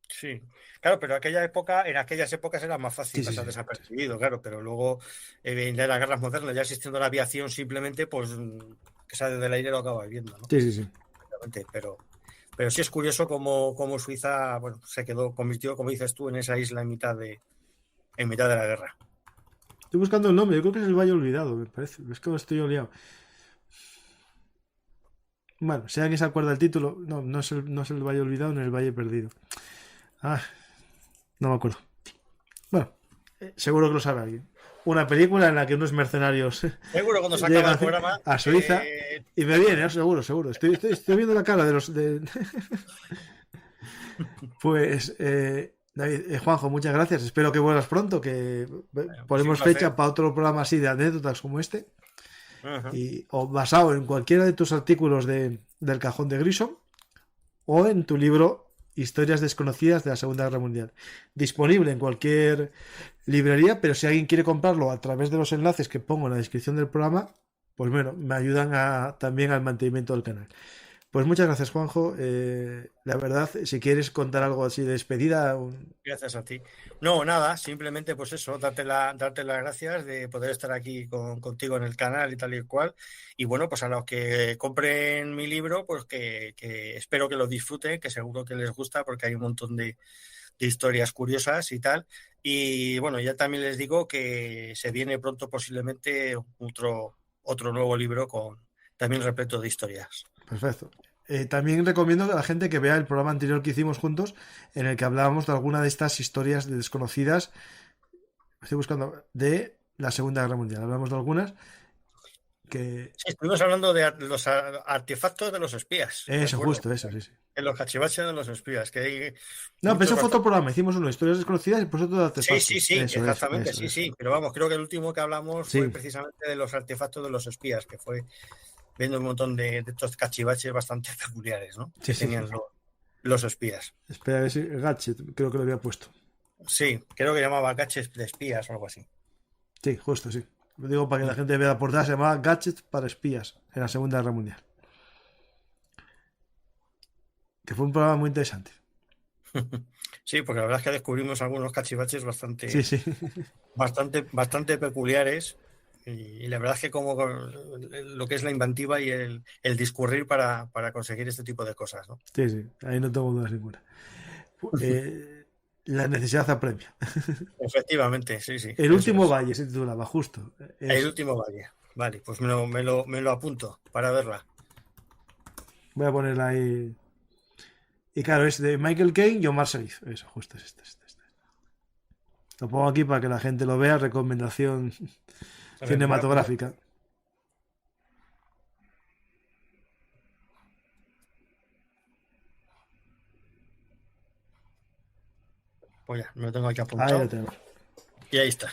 Sí, claro, pero en aquellas épocas era más fácil Sí, sí, pasar sí. Sí, desapercibido, claro, pero luego ya en las guerras modernas, ya existiendo la aviación, simplemente, pues que sale del aire lo acaba viendo, ¿no? sí, sí, sí. Obviamente, pero sí es curioso cómo Suiza, bueno, convirtió, como dices tú, en esa isla en mitad de la guerra. Estoy buscando el nombre, yo creo que es el Valle Olvidado, me parece. Es que estoy oliado. Bueno, si alguien se acuerda del título, no, no es el Valle Olvidado, ni el Valle Perdido. Ah, no me acuerdo. Bueno, seguro que lo sabe alguien. Una película en la que unos mercenarios Seguro cuando se acaba el llegan programa, a Suiza y me viene, seguro, seguro. Estoy viendo la cara de los... Pues, David, Juanjo, muchas gracias. Espero que vuelvas pronto, que pues sí, un ponemos placer. fecha para otro programa así de anécdotas como este. Ajá. O basado en cualquiera de tus artículos del Cajón de Grisham o en tu libro Historias desconocidas de la Segunda Guerra Mundial. Disponible en cualquier librería, pero si alguien quiere comprarlo a través de los enlaces que pongo en la descripción del programa, pues bueno, me ayudan también al mantenimiento del canal. Pues muchas gracias, Juanjo. La verdad, si quieres contar algo así de despedida. Gracias a ti. No, nada, simplemente pues eso, darte las gracias de poder estar aquí contigo en el canal y tal y cual. Y bueno, pues a los que compren mi libro, pues que espero que lo disfruten, que seguro que les gusta porque hay un montón de historias curiosas y tal. Y bueno, ya también les digo que se viene pronto posiblemente otro nuevo libro también repleto de historias. Perfecto. También recomiendo a la gente que vea el programa anterior que hicimos juntos, en el que hablábamos de alguna de estas historias desconocidas. Estoy buscando de la Segunda Guerra Mundial. Hablamos de algunas que. Sí, estuvimos hablando de los artefactos de los espías, me Eso, acuerdo. justo, eso, sí, sí. En los cachivaches de los espías, que hay No, pero muchos eso fue otro bastante. programa. Hicimos uno, historias desconocidas y pues otro de Sí, sí, artefactos. sí, exactamente, Eso, sí, eso. sí. Pero vamos, creo que el último que hablamos fue Sí, precisamente de los artefactos de los espías, que fue viendo un montón de estos cachivaches bastante peculiares, ¿no? sí, Que sí. tenían los espías. Espera a ver si Gadget, creo que lo había puesto. Sí, creo que llamaba caches de espías o algo así. Sí, justo, sí. Lo digo para que la gente vea la portada. Se llamaba Gadget para espías en la Segunda Guerra Mundial. Que fue un programa muy interesante. Sí, porque la verdad es que descubrimos algunos cachivaches Sí, sí. bastante peculiares. Y la verdad es que como lo que es la inventiva y el discurrir para conseguir este tipo de cosas, ¿no? Sí, sí. Ahí no tengo dudas ninguna. La necesidad apremia. Efectivamente, sí, sí, El eso último es. valle se titulaba, justo. El Eso. último valle. Vale, pues me lo apunto para verla. Voy a ponerla ahí. Y claro, es de Michael Caine y Omar Sharif. Eso, justo es este. Lo pongo aquí para que la gente lo vea. Recomendación A ver, me lo apunto. cinematográfica. Pues ya, me lo tengo aquí Ahí lo apuntado. tenemos. Y ahí está.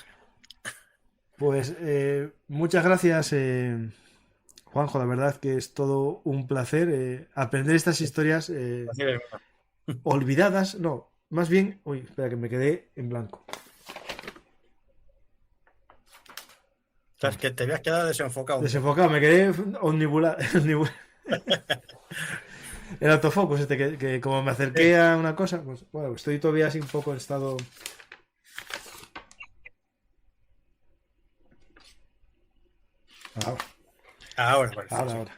Pues muchas gracias, Juanjo. La verdad que es todo un placer aprender estas historias Así es. olvidadas. No, más bien. Uy, espera que me quedé en blanco. O sea, es que te habías quedado desenfocado un poco. Desenfocado, me quedé omnibular. El autofocus que como me Sí. acerqué a una cosa, pues bueno, estoy todavía así un poco en estado. Ahora, Ahora, parece, ahora, sí. ahora.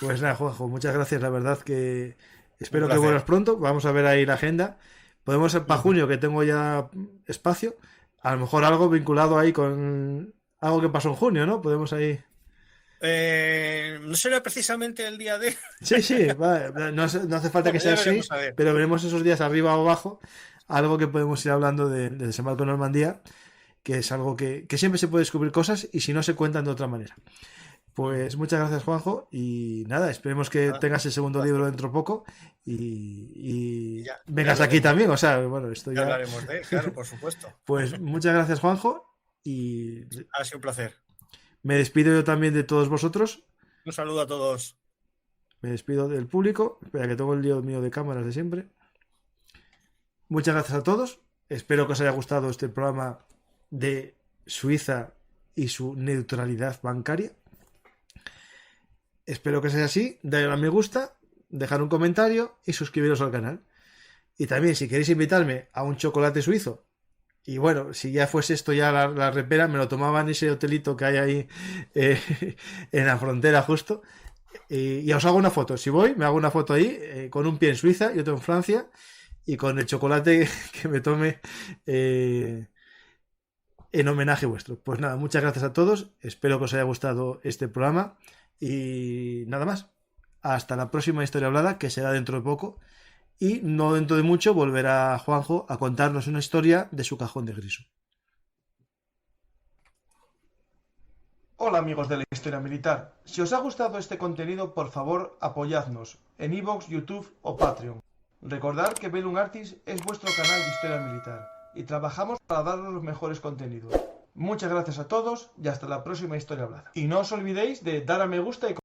Pues nada, Juanjo, muchas gracias. La verdad que espero Un que placer. vuelvas pronto. Vamos a ver ahí la agenda. Podemos para junio, que tengo ya espacio. A lo mejor algo vinculado ahí con algo que pasó en junio, ¿no? Podemos ahí. No será precisamente el día de... Sí, sí, va, no hace falta que Bueno, sea ya así, veremos a ver. pero veremos esos días arriba o abajo. Algo que podemos ir hablando de desembarco en Normandía, que es algo que siempre se puede descubrir cosas y si no se cuentan de otra manera. Pues muchas gracias, Juanjo, y nada, esperemos que Nada, tengas el segundo placer. libro dentro de poco Y y ya vengas aquí hablaremos, también, o sea, bueno, esto ya ya... hablaremos de él, claro, por supuesto. Pues muchas gracias, Juanjo, y Ha sido un placer. me despido yo también de todos vosotros, Un saludo a todos. me despido del público, espera que tengo el lío mío de cámaras de siempre. Muchas gracias a todos, espero que os haya gustado este programa de Suiza y su neutralidad bancaria. Espero que sea así, dadle a me gusta, dejar un comentario y suscribiros al canal. Y también, si queréis invitarme a un chocolate suizo, y bueno, si ya fuese esto ya la repera, me lo tomaba en ese hotelito que hay ahí en la frontera justo, y os hago una foto. Si voy, me hago una foto ahí, con un pie en Suiza y otro en Francia, y con el chocolate que me tome en homenaje vuestro. Pues nada, muchas gracias a todos, espero que os haya gustado este programa, y nada más. Hasta la próxima historia hablada, que será dentro de poco. Y no dentro de mucho volverá Juanjo a contarnos una historia de su cajón de Griso. Hola amigos de la historia militar. Si os ha gustado este contenido, por favor apoyadnos en iVoox, YouTube o Patreon. Recordad que Bellum Artis es vuestro canal de historia militar y trabajamos para daros los mejores contenidos. Muchas gracias a todos y hasta la próxima historia hablada. Y no os olvidéis de dar a me gusta y